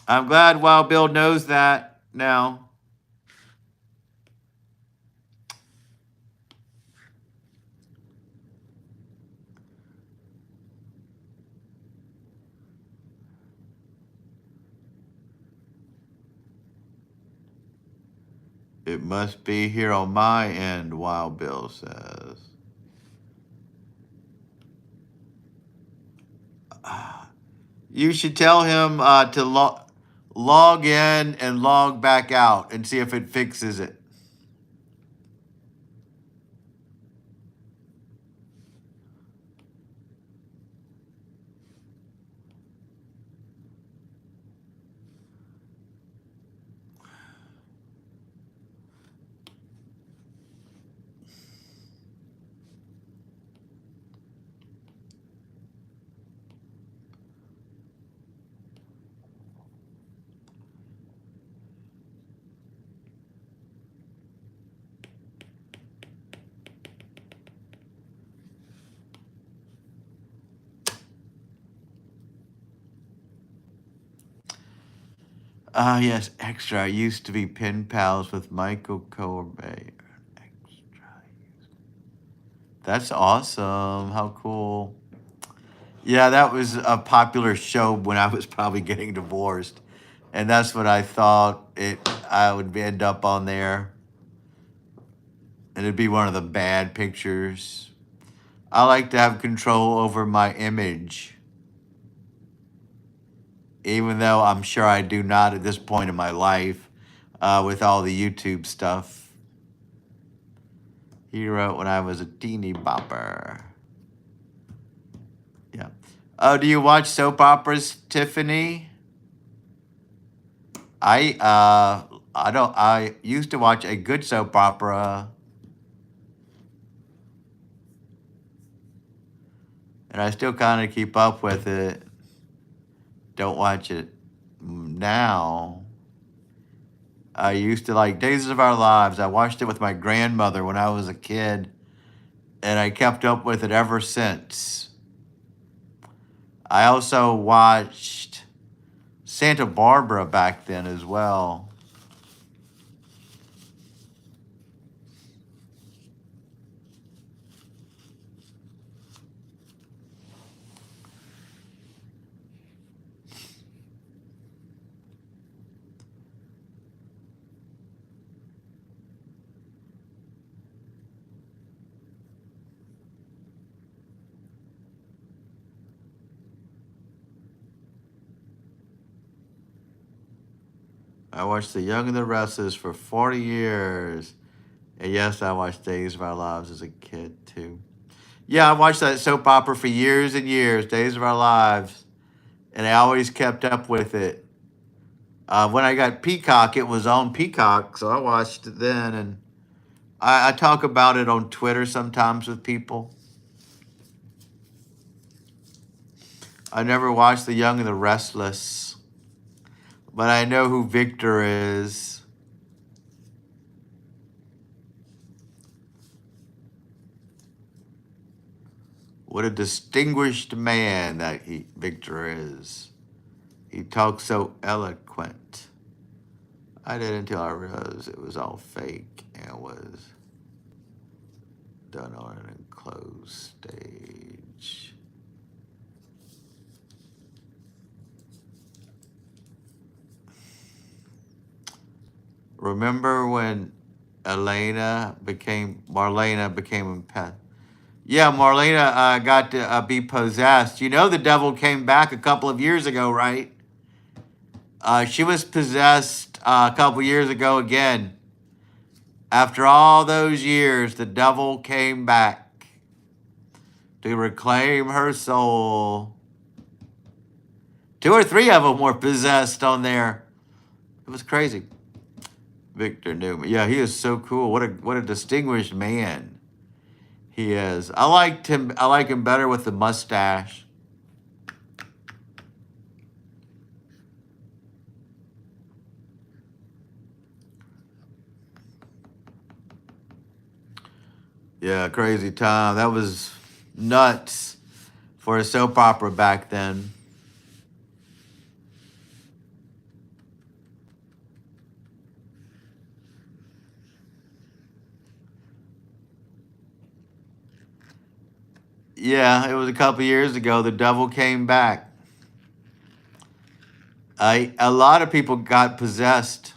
I'm glad Wild Bill knows that now. It must be here on my end, Wild Bill says. You should tell him to log in and log back out and see if it fixes it. Ah, yes, extra. I used to be pen pals with Michael Corbett. Extra. That's awesome. How cool. Yeah, that was a popular show when I was probably getting divorced. And that's what I thought I would end up on there. And it'd be one of the bad pictures. I like to have control over my image. Even though I'm sure I do not at this point in my life with all the YouTube stuff. He wrote when I was a teeny bopper. Yeah. Oh, do you watch soap operas, Tiffany? I don't. I used to watch a good soap opera, and I still kind of keep up with it. Don't watch it now. I used to like Days of Our Lives. I watched it with my grandmother when I was a kid, and I kept up with it ever since. I also watched Santa Barbara back then as well. I watched The Young and the Restless for 40 years. And yes, I watched Days of Our Lives as a kid too. Yeah, I watched that soap opera for years and years, Days of Our Lives, and I always kept up with it. When I got Peacock, it was on Peacock, so I watched it then, and I talk about it on Twitter sometimes with people. I never watched The Young and the Restless, but I know who Victor is. What a distinguished man that Victor is. He talks so eloquent. I did until I realized it was all fake and was done on an enclosed stage. Remember when Marlena became Yeah, Marlena got to be possessed. You know the devil came back a couple of years ago, right? She was possessed a couple years ago again. After all those years, the devil came back to reclaim her soul. 2 or 3 of them were possessed on there. It was crazy. Victor Newman. Yeah, he is so cool. What a distinguished man he is. I liked him. I like him better with the mustache. Yeah, crazy time. That was nuts for a soap opera back then. Yeah, it was a couple years ago. The devil came back. A lot of people got possessed.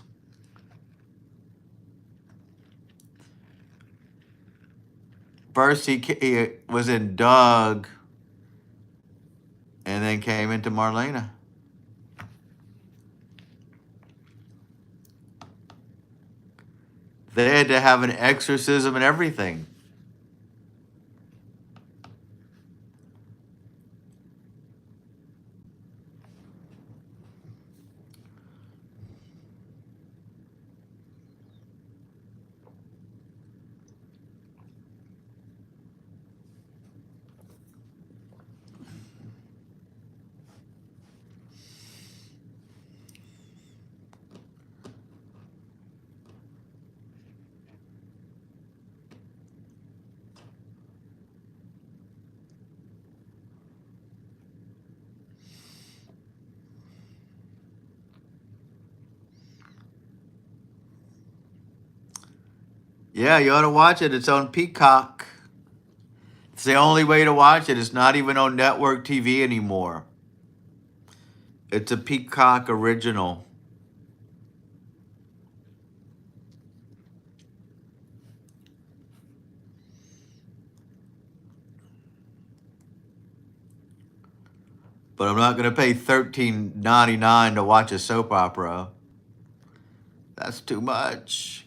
First, he was in Doug, and then came into Marlena. They had to have an exorcism and everything. Yeah, you ought to watch it. It's on Peacock. It's the only way to watch it. It's not even on network TV anymore. It's a Peacock original. But I'm not going to pay $13.99 to watch a soap opera. That's too much.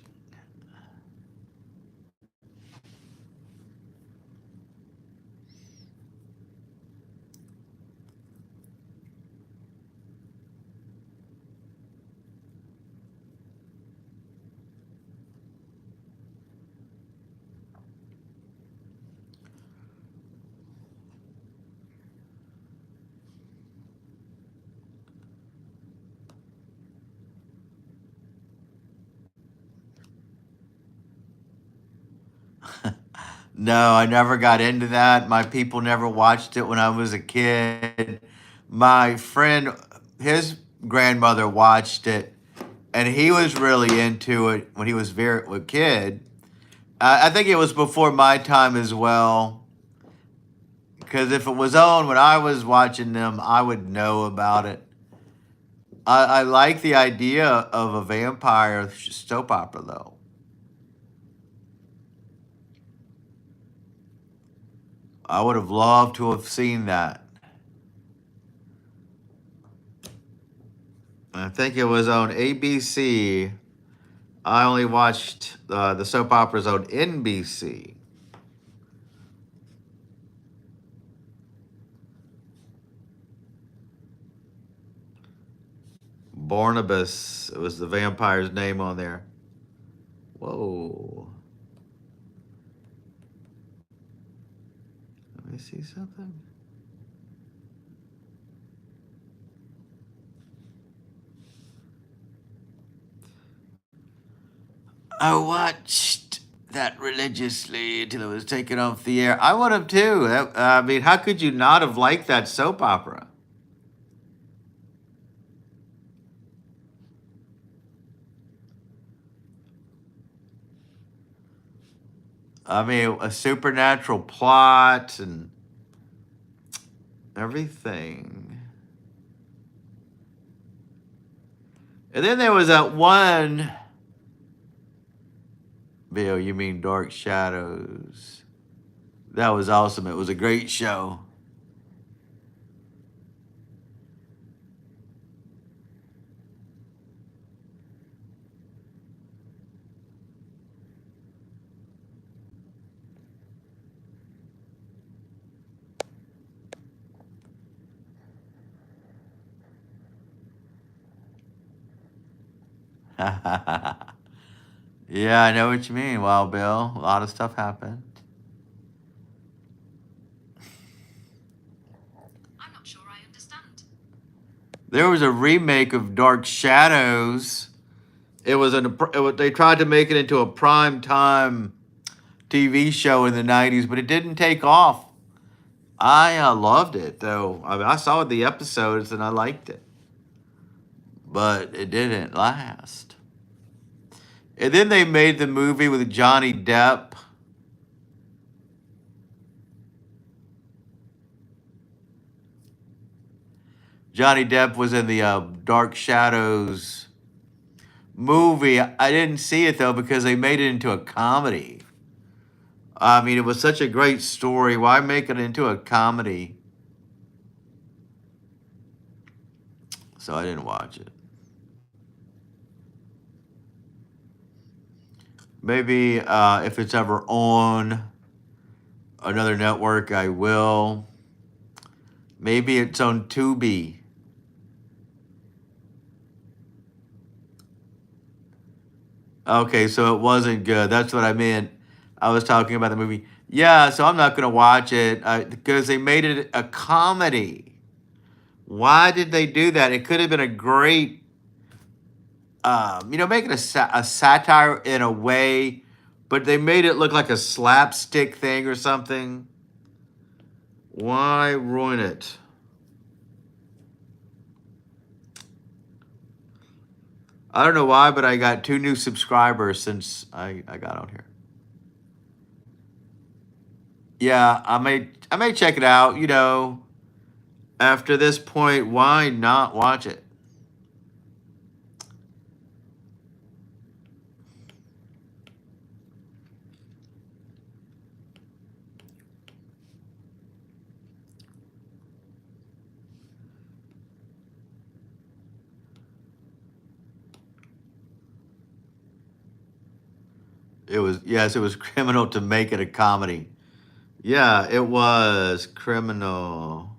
No, I never got into that. My people never watched it when I was a kid. My friend, his grandmother watched it, and he was really into it when he was a kid. I think it was before my time as well, because if it was on when I was watching them, I would know about it. I like the idea of a vampire soap opera, though. I would have loved to have seen that. I think it was on ABC. I only watched the soap operas on NBC. Barnabas, it was the vampire's name on there. Whoa. Let me see something. I watched that religiously until it was taken off the air. I would have too. I mean, how could you not have liked that soap opera? I mean, a supernatural plot and everything. And then there was that one. Bill, you mean Dark Shadows? That was awesome. It was a great show. Yeah, I know what you mean. Wow, Bill, a lot of stuff happened. I'm not sure I understand. There was a remake of Dark Shadows. They tried to make it into a prime time TV show in the 90s, but it didn't take off. I loved it though. I mean, I saw the episodes and I liked it, but it didn't last. And then they made the movie with Johnny Depp. Johnny Depp was in the Dark Shadows movie. I didn't see it though because they made it into a comedy. I mean, it was such a great story. Why make it into a comedy? So I didn't watch it. Maybe if it's ever on another network, I will. Maybe it's on Tubi. Okay, so it wasn't good. That's what I meant. I was talking about the movie. Yeah, so I'm not going to watch it because they made it a comedy. Why did they do that? It could have been a great, make it a satire in a way, but they made it look like a slapstick thing or something. Why ruin it? I don't know why, but I got 2 new subscribers since I got on here. Yeah, I may check it out. You know, after this point, why not watch it? It was, yes, it was criminal to make it a comedy. Yeah, it was criminal.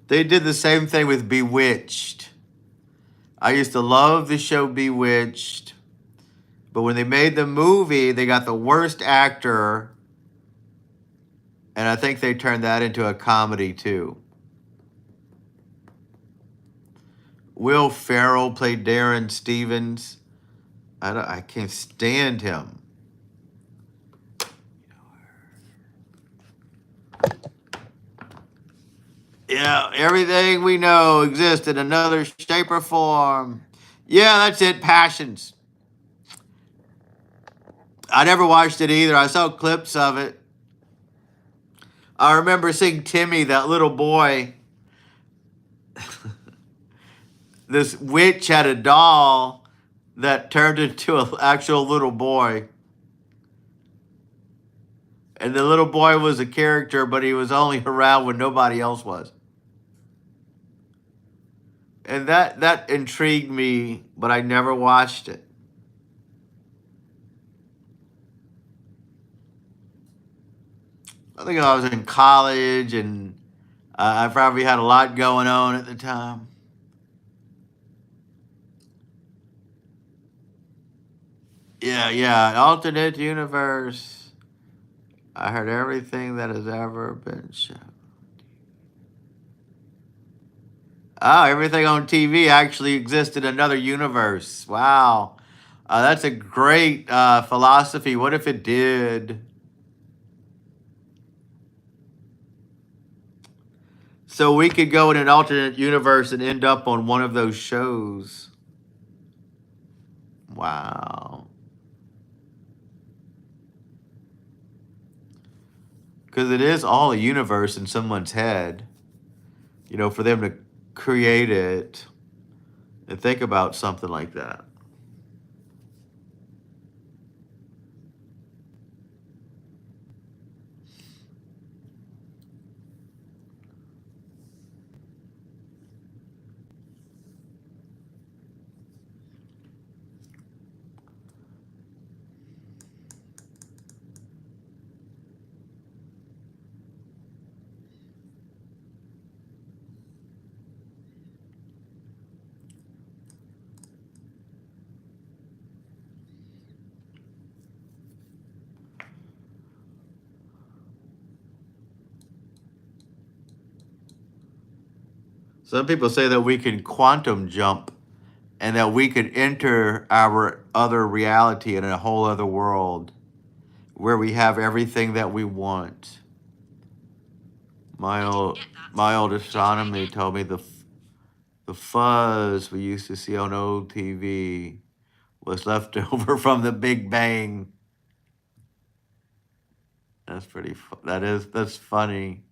They did the same thing with Bewitched. I used to love the show Bewitched, but when they made the movie, they got the worst actor, and I think they turned that into a comedy too. Will Ferrell played Darren Stevens. I can't stand him. Yeah, everything we know exists in another shape or form. Yeah, that's it. Passions. I never watched it either. I saw clips of it. I remember seeing Timmy, that little boy. This witch had a doll that turned into an actual little boy. And the little boy was a character, but he was only around when nobody else was. And that intrigued me, but I never watched it. I think I was in college, and I probably had a lot going on at the time. Yeah, alternate universe. I heard everything that has ever been shown. Oh, everything on TV actually exists in another universe. Wow. That's a great philosophy. What if it did? So we could go in an alternate universe and end up on one of those shows. Wow. Because it is all a universe in someone's head. You know, for them to create it and think about something like that. Some people say that we can quantum jump and that we could enter our other reality in a whole other world where we have everything that we want. My I didn't old get that. my old Could you try astronomy again? told me the fuzz we used to see on old TV was left over from the Big Bang. That's pretty. That's funny.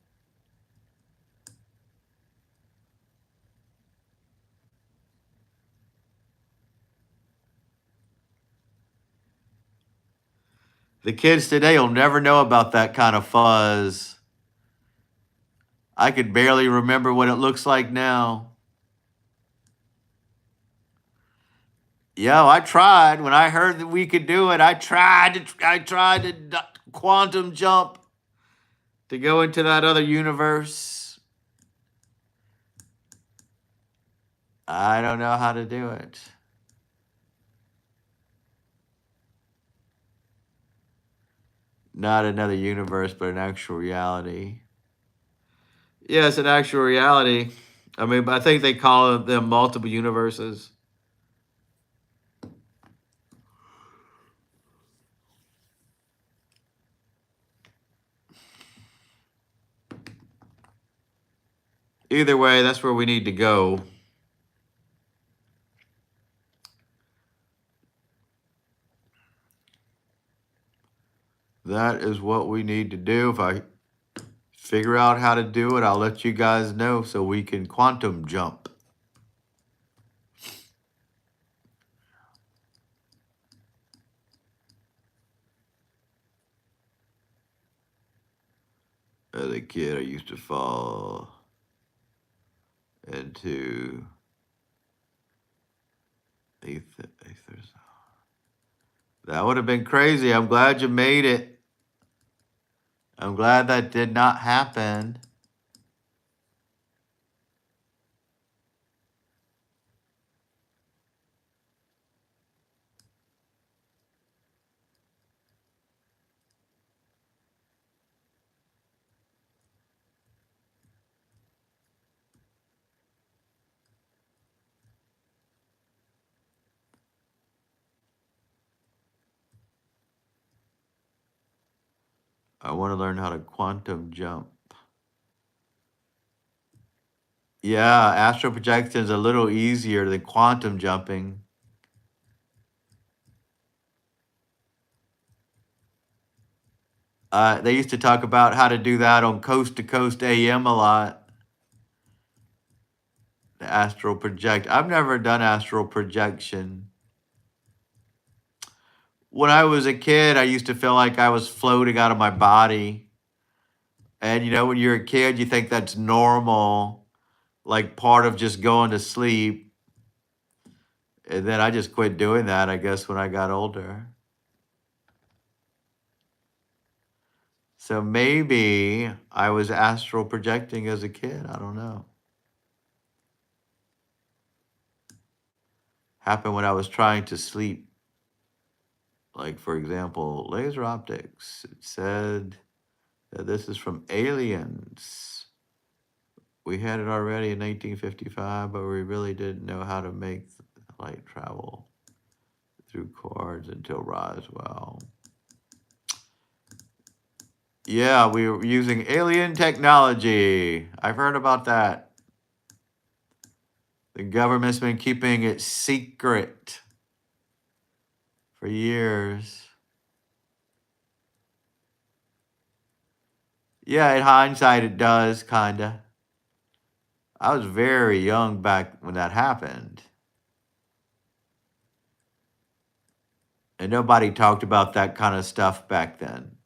The kids today will never know about that kind of fuzz. I could barely remember what it looks like now. Yo, I tried when I heard that we could do it. I tried to quantum jump to go into that other universe. I don't know how to do it. Not another universe, but an actual reality. Yes, an actual reality. I mean, I think they call them multiple universes. Either way, that's where we need to go. that is what we need to do. If I figure out how to do it, I'll let you guys know so we can quantum jump. As a kid, I used to fall into ethers. That would have been crazy. I'm glad you made it. I'm glad that did not happen. I want to learn how to quantum jump. Yeah, astral projection is a little easier than quantum jumping. They used to talk about how to do that on Coast to Coast AM a lot. The astral project. I've never done astral projection. When I was a kid, I used to feel like I was floating out of my body. And you know, when you're a kid, you think that's normal, like part of just going to sleep. And then I just quit doing that, I guess, when I got older. So maybe I was astral projecting as a kid. I don't know. Happened when I was trying to sleep. Like, for example, laser optics. It said that this is from Aliens. We had it already in 1955, but we really didn't know how to make light travel through cords until Roswell. Yeah, we were using alien technology. I've heard about that. The government's been keeping it secret for years. Yeah, in hindsight, it does, kinda. I was very young back when that happened. And nobody talked about that kind of stuff back then.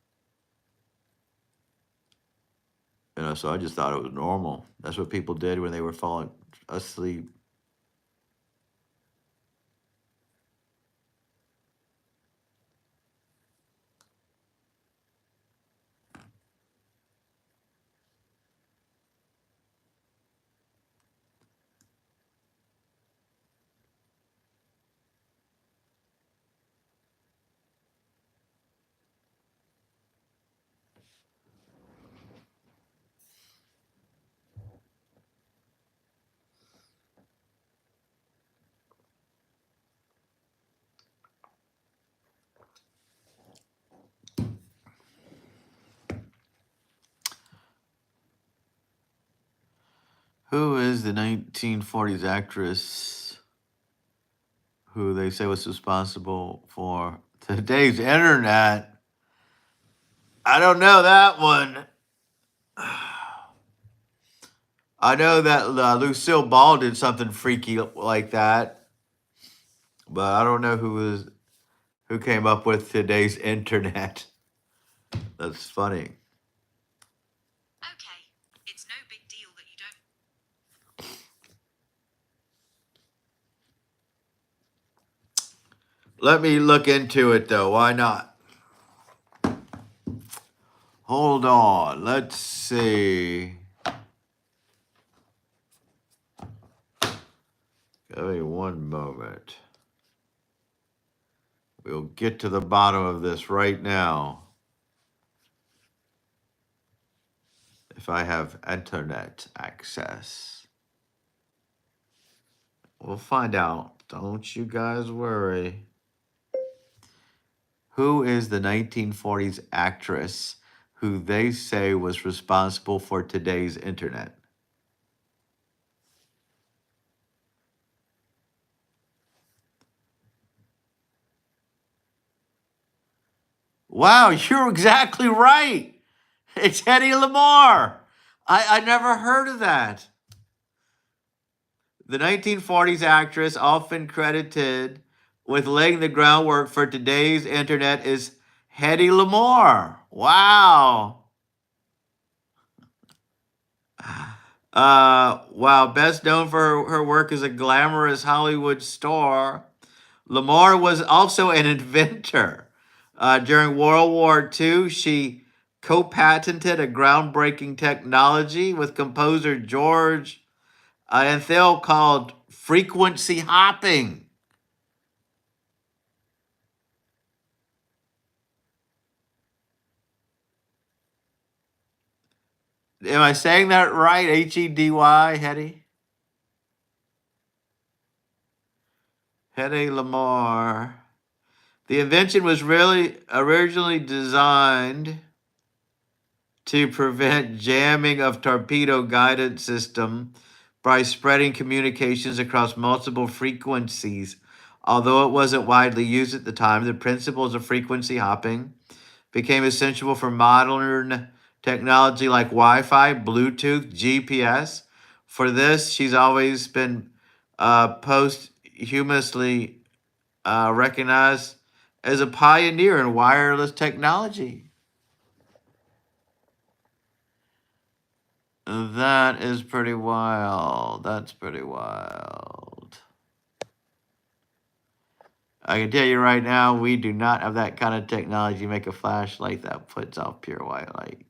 You know, so I just thought it was normal. That's what people did when they were falling asleep. Who is the 1940s actress who they say was responsible for today's internet? I don't know that one. I know that Lucille Ball did something freaky like that, but I don't know who came up with today's internet. That's funny. Okay, it's no big deal that you don't. Let me look into it though. Why not? Hold on. Let's see. Give me one moment. We'll get to the bottom of this right now. If I have internet access, we'll find out. Don't you guys worry. Who is the 1940s actress who they say was responsible for today's internet? Wow, you're exactly right. It's Hedy Lamarr. I never heard of that. The 1940s actress, often credited with laying the groundwork for today's internet, is Hedy Lamarr. Wow. Wow. Best known for her work as a glamorous Hollywood star, Lamarr was also an inventor. During World War II, she co-patented a groundbreaking technology with composer George Antheil called frequency hopping. Am I saying that right? Hedy, Hedy? Hedy Lamarr. The invention was really originally designed to prevent jamming of torpedo guidance system by spreading communications across multiple frequencies. Although it wasn't widely used at the time, the principles of frequency hopping became essential for modern technology like Wi-Fi, Bluetooth, GPS. For this, she's always been posthumously recognized as a pioneer in wireless technology. That is pretty wild. That's pretty wild. I can tell you right now, we do not have that kind of technology. Make a flashlight that puts off pure white light.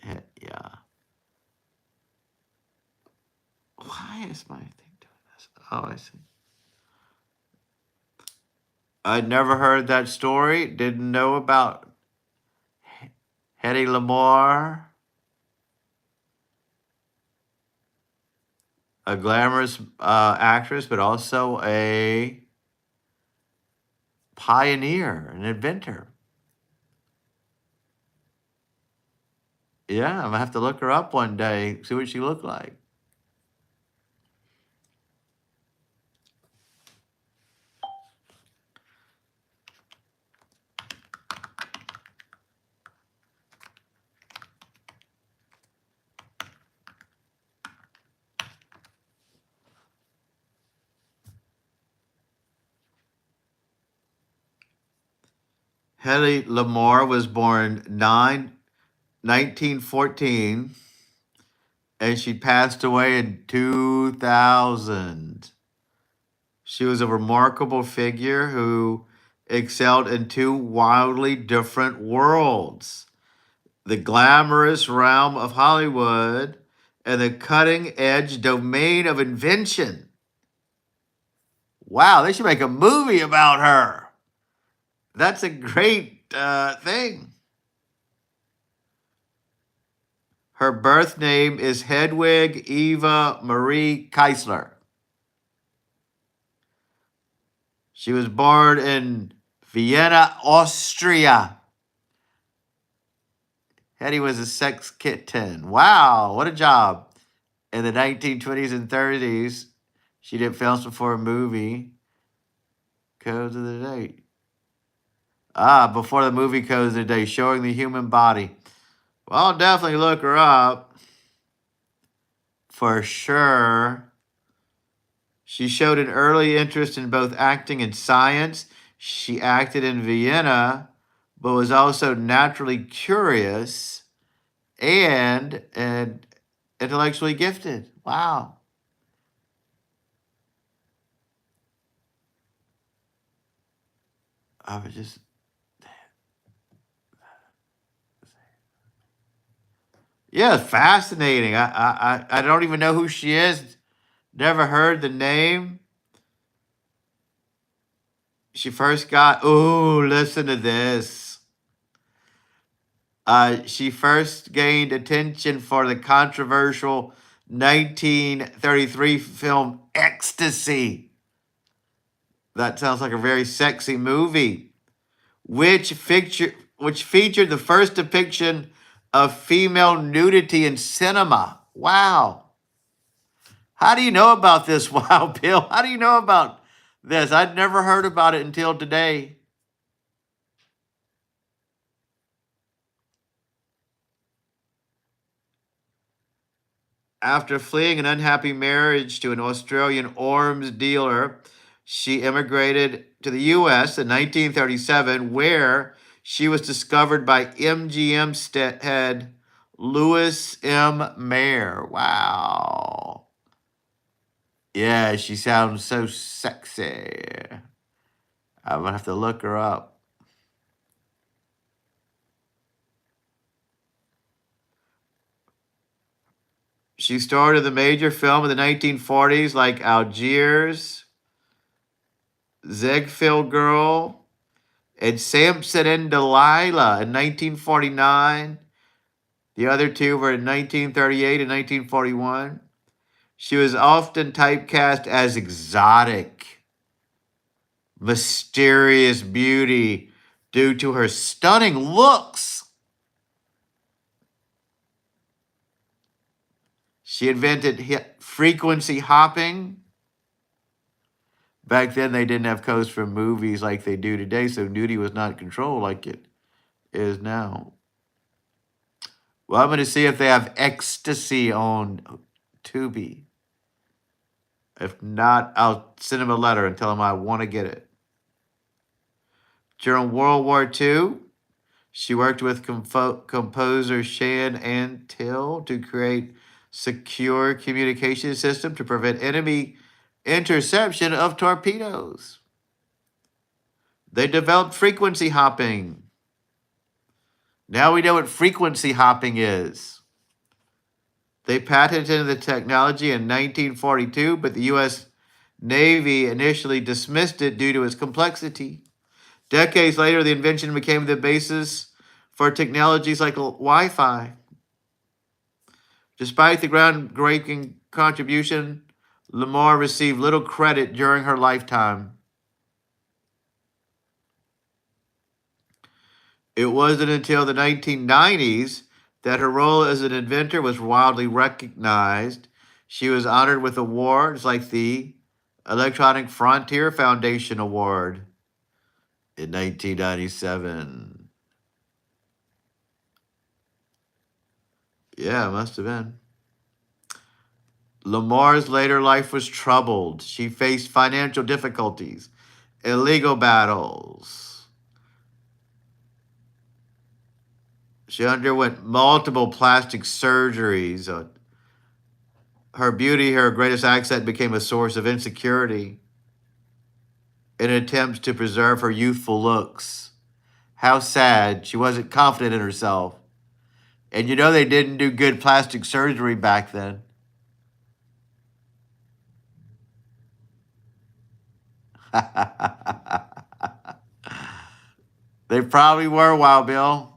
Yeah. Why is my thing doing this? Oh, I see. I'd never heard that story. Didn't know about Hedy Lamarr, a glamorous actress, but also a pioneer, an inventor. Yeah, I'm gonna have to look her up one day, see what she looked like. Hedy Lamarr was born 1914, and she passed away in 2000. She was a remarkable figure who excelled in two wildly different worlds: the glamorous realm of Hollywood and the cutting edge domain of invention. Wow, they should make a movie about her. That's a great thing. Her birth name is Hedwig Eva Marie Keisler. She was born in Vienna, Austria. Hedy was a sex kitten. Wow, what a job. In the 1920s and 30s, she did films before a movie. Codes of the Day. Before the movie Codes of the Day, showing the human body. Well, I'll definitely look her up. For sure. She showed an early interest in both acting and science. She acted in Vienna, but was also naturally curious and intellectually gifted. Wow. I was just yeah, fascinating. I don't even know who she is. Never heard the name. She first got listen to this. She first gained attention for the controversial 1933 film Ecstasy. That sounds like a very sexy movie, which featured the first depiction of female nudity in cinema. Wow. How do you know about this? Wow, Bill. How do you know about this? I'd never heard about it until today. After fleeing an unhappy marriage to an Australian arms dealer, she immigrated to the U.S. in 1937, where she was discovered by MGM head Louis M. Mayer. Wow. Yeah, she sounds so sexy. I'm gonna have to look her up. She starred in the major film in the 1940s like Algiers, Ziegfeld Girl, and Samson and Delilah in 1949. The other two were in 1938 and 1941. She was often typecast as exotic, mysterious beauty due to her stunning looks. She invented frequency hopping. Back then, they didn't have codes for movies like they do today, so nudity was not controlled like it is now. Well, I'm going to see if they have ecstasy on Tubi. If not, I'll send him a letter and tell him I want to get it. During World War II, she worked with composer Shan Antil to create secure communication system to prevent enemy interception of torpedoes. They developed frequency hopping. Now we know what frequency hopping is. They patented the technology in 1942, but the U.S. Navy initially dismissed it due to its complexity. Decades later, the invention became the basis for technologies like Wi-Fi. Despite the groundbreaking contribution, Lamarr received little credit during her lifetime. It wasn't until the 1990s that her role as an inventor was widely recognized. She was honored with awards like the Electronic Frontier Foundation Award in 1997. Yeah, it must have been. Lamarr's later life was troubled. She faced financial difficulties and legal battles. She underwent multiple plastic surgeries. Her beauty, her greatest asset, became a source of insecurity in attempts to preserve her youthful looks. How sad. She wasn't confident in herself. And you know they didn't do good plastic surgery back then. They probably were, Wild Bill.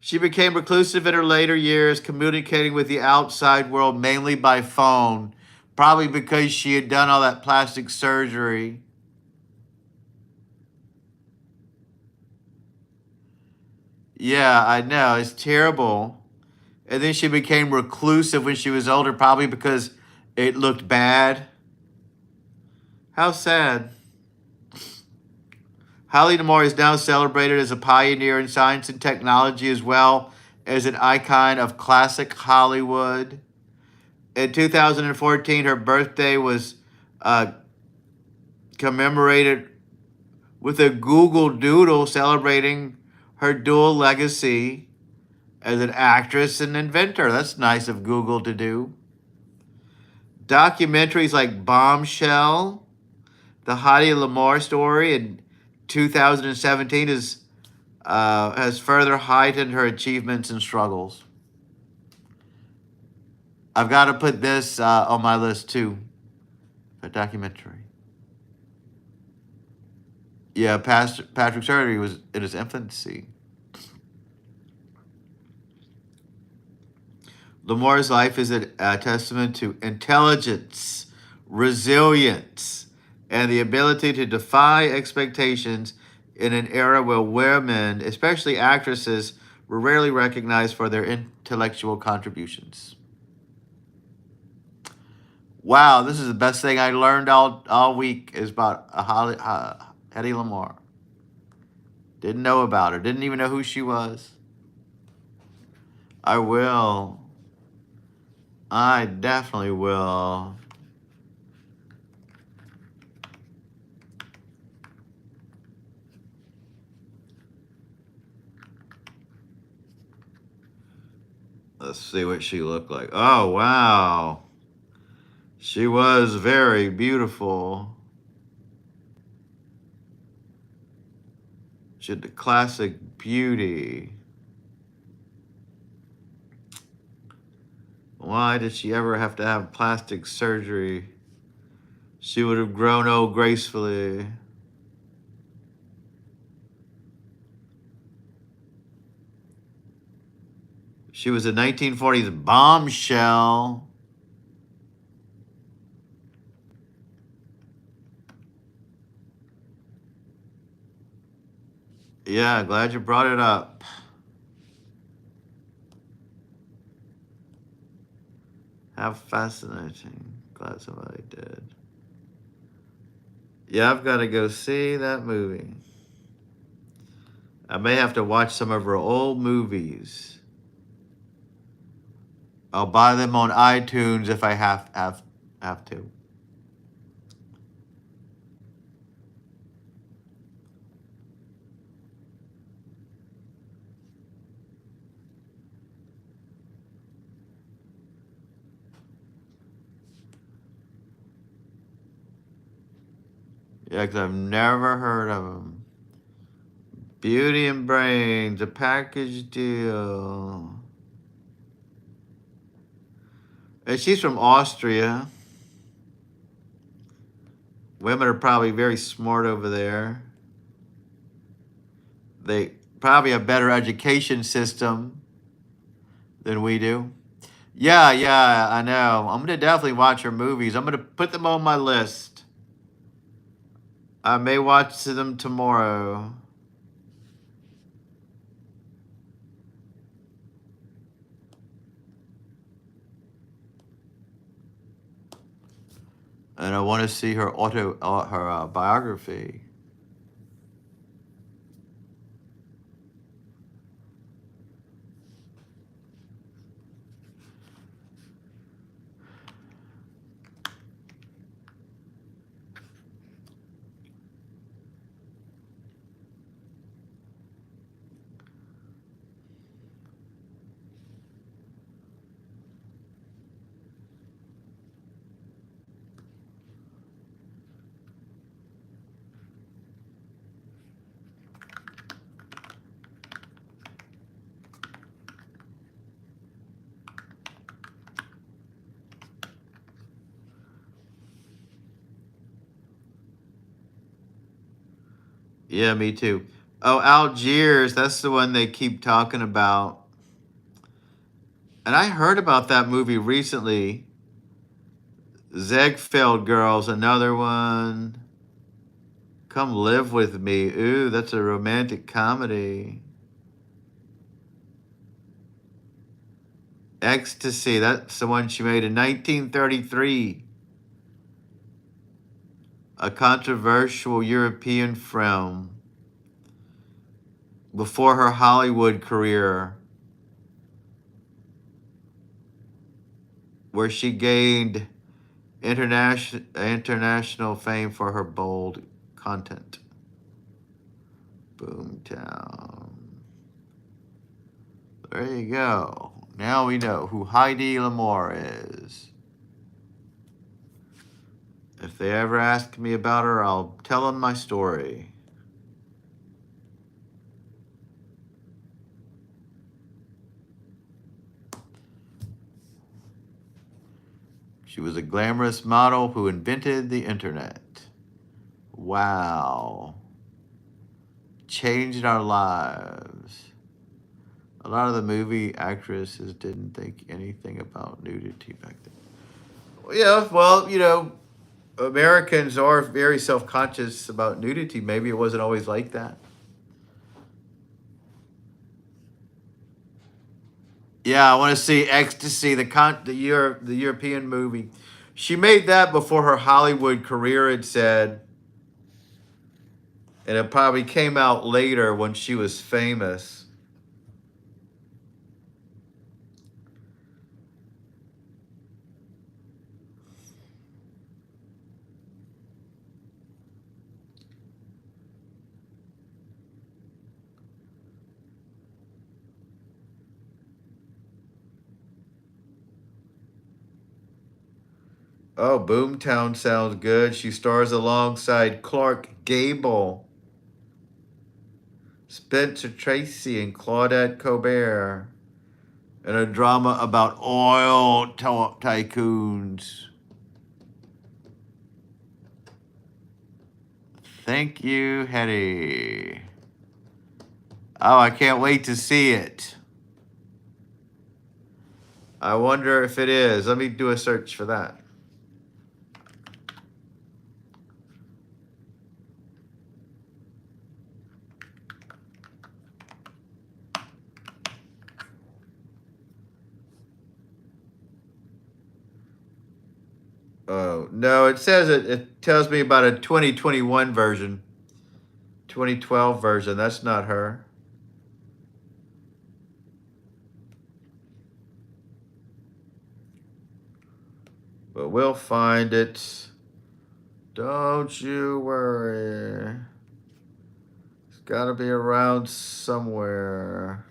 She became reclusive in her later years, communicating with the outside world mainly by phone, probably because she had done all that plastic surgery. Yeah, I know. It's terrible. And then she became reclusive when she was older, probably because it looked bad. How sad. Hedy Lamarr is now celebrated as a pioneer in science and technology as well as an icon of classic Hollywood. In 2014, her birthday was commemorated with a Google Doodle celebrating her dual legacy as an actress and inventor. That's nice of Google to do. Documentaries like Bombshell, the Hedy Lamarr story in 2017 has further heightened her achievements and struggles. I've got to put this on my list too, a documentary. Yeah, Patrick Swayze was in his infancy. Lamarr's life is a testament to intelligence, resilience, and the ability to defy expectations in an era where women, especially actresses, were rarely recognized for their intellectual contributions. Wow, this is the best thing I learned all week is about Hedy Lamarr. Didn't know about her. Didn't even know who she was. I will. I definitely will. Let's see what she looked like. Oh, wow. She was very beautiful. She had the classic beauty. Why did she ever have to have plastic surgery? She would have grown old gracefully. She was a 1940s bombshell. Yeah, glad you brought it up. How fascinating. Glad somebody did. Yeah, I've got to go see that movie. I may have to watch some of her old movies. I'll buy them on iTunes if I have to. Yeah, because I've never heard of them. Beauty and Brains, a package deal. And she's from Austria. Women are probably very smart over there. They probably have better education system than we do. Yeah, I know. I'm gonna definitely watch her movies. I'm gonna put them on my list. I may watch them tomorrow. And I want to see her biography. Yeah, me too. Oh, Algiers, that's the one they keep talking about. And I heard about that movie recently. Ziegfeld Girls, another one. Come Live With Me. Ooh, that's a romantic comedy. Ecstasy, that's the one she made in 1933. A controversial European film before her Hollywood career, where she gained international fame for her bold content. Boomtown. There you go. Now we know who Hedy Lamarr is. If they ever ask me about her, I'll tell them my story. She was a glamorous model who invented the internet. Wow. Changed our lives. A lot of the movie actresses didn't think anything about nudity back then. Yeah, well, Americans are very self-conscious about nudity. Maybe it wasn't always like that. Yeah, I want to see Ecstasy, the European movie. She made that before her Hollywood career, it said. And it probably came out later when she was famous. Oh, Boomtown sounds good. She stars alongside Clark Gable, Spencer Tracy, and Claudette Colbert in a drama about oil tycoons. Thank you, Hedy. Oh, I can't wait to see it. I wonder if it is. Let me do a search for that. Oh, no, it says it tells me about a 2021 version, 2012 version. That's not her. But we'll find it. Don't you worry. It's got to be around somewhere.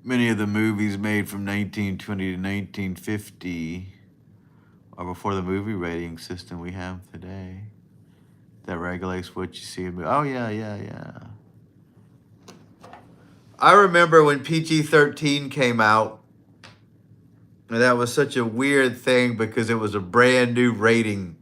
Many of the movies made from 1920 to 1950 are before the movie rating system we have today that regulates what you see in movies. Oh, yeah. I remember when PG-13 came out, and that was such a weird thing because it was a brand new rating.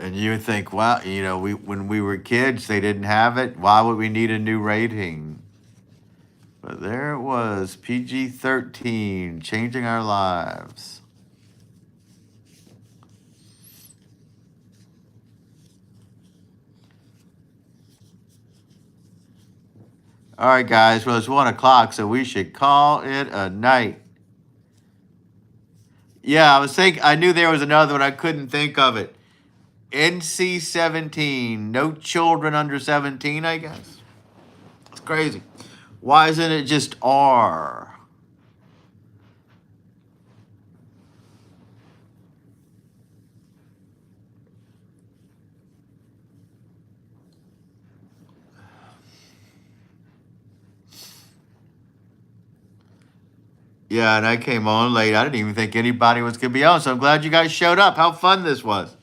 And you would think, wow, when we were kids, they didn't have it. Why would we need a new rating? But there it was, PG-13, changing our lives. All right, guys. Well, it's 1 o'clock, so we should call it a night. Yeah, I was thinking. I knew there was another one. I couldn't think of it. NC-17. No children under 17, I guess. It's crazy. Why isn't it just R? Yeah, and I came on late. I didn't even think anybody was going to be on, so I'm glad you guys showed up. How fun this was.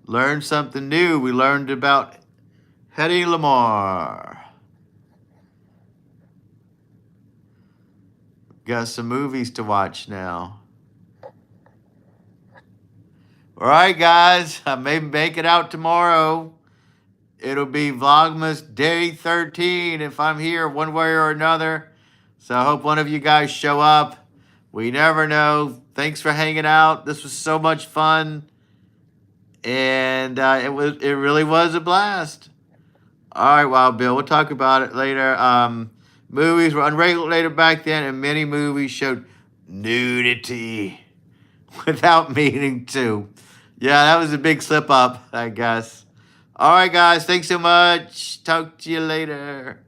Learned something new. We learned about Hedy Lamarr. Got some movies to watch now. All right, guys. I may make it out tomorrow. it'll be Vlogmas Day 13 if I'm here one way or another. So I hope one of you guys show up. We never know. Thanks for hanging out. This was so much fun. And it really was a blast. All right, Wild Bill. We'll talk about it later. Movies were unregulated back then, and many movies showed nudity without meaning to. Yeah, that was a big slip up, I guess. All right, guys. Thanks so much. Talk to you later.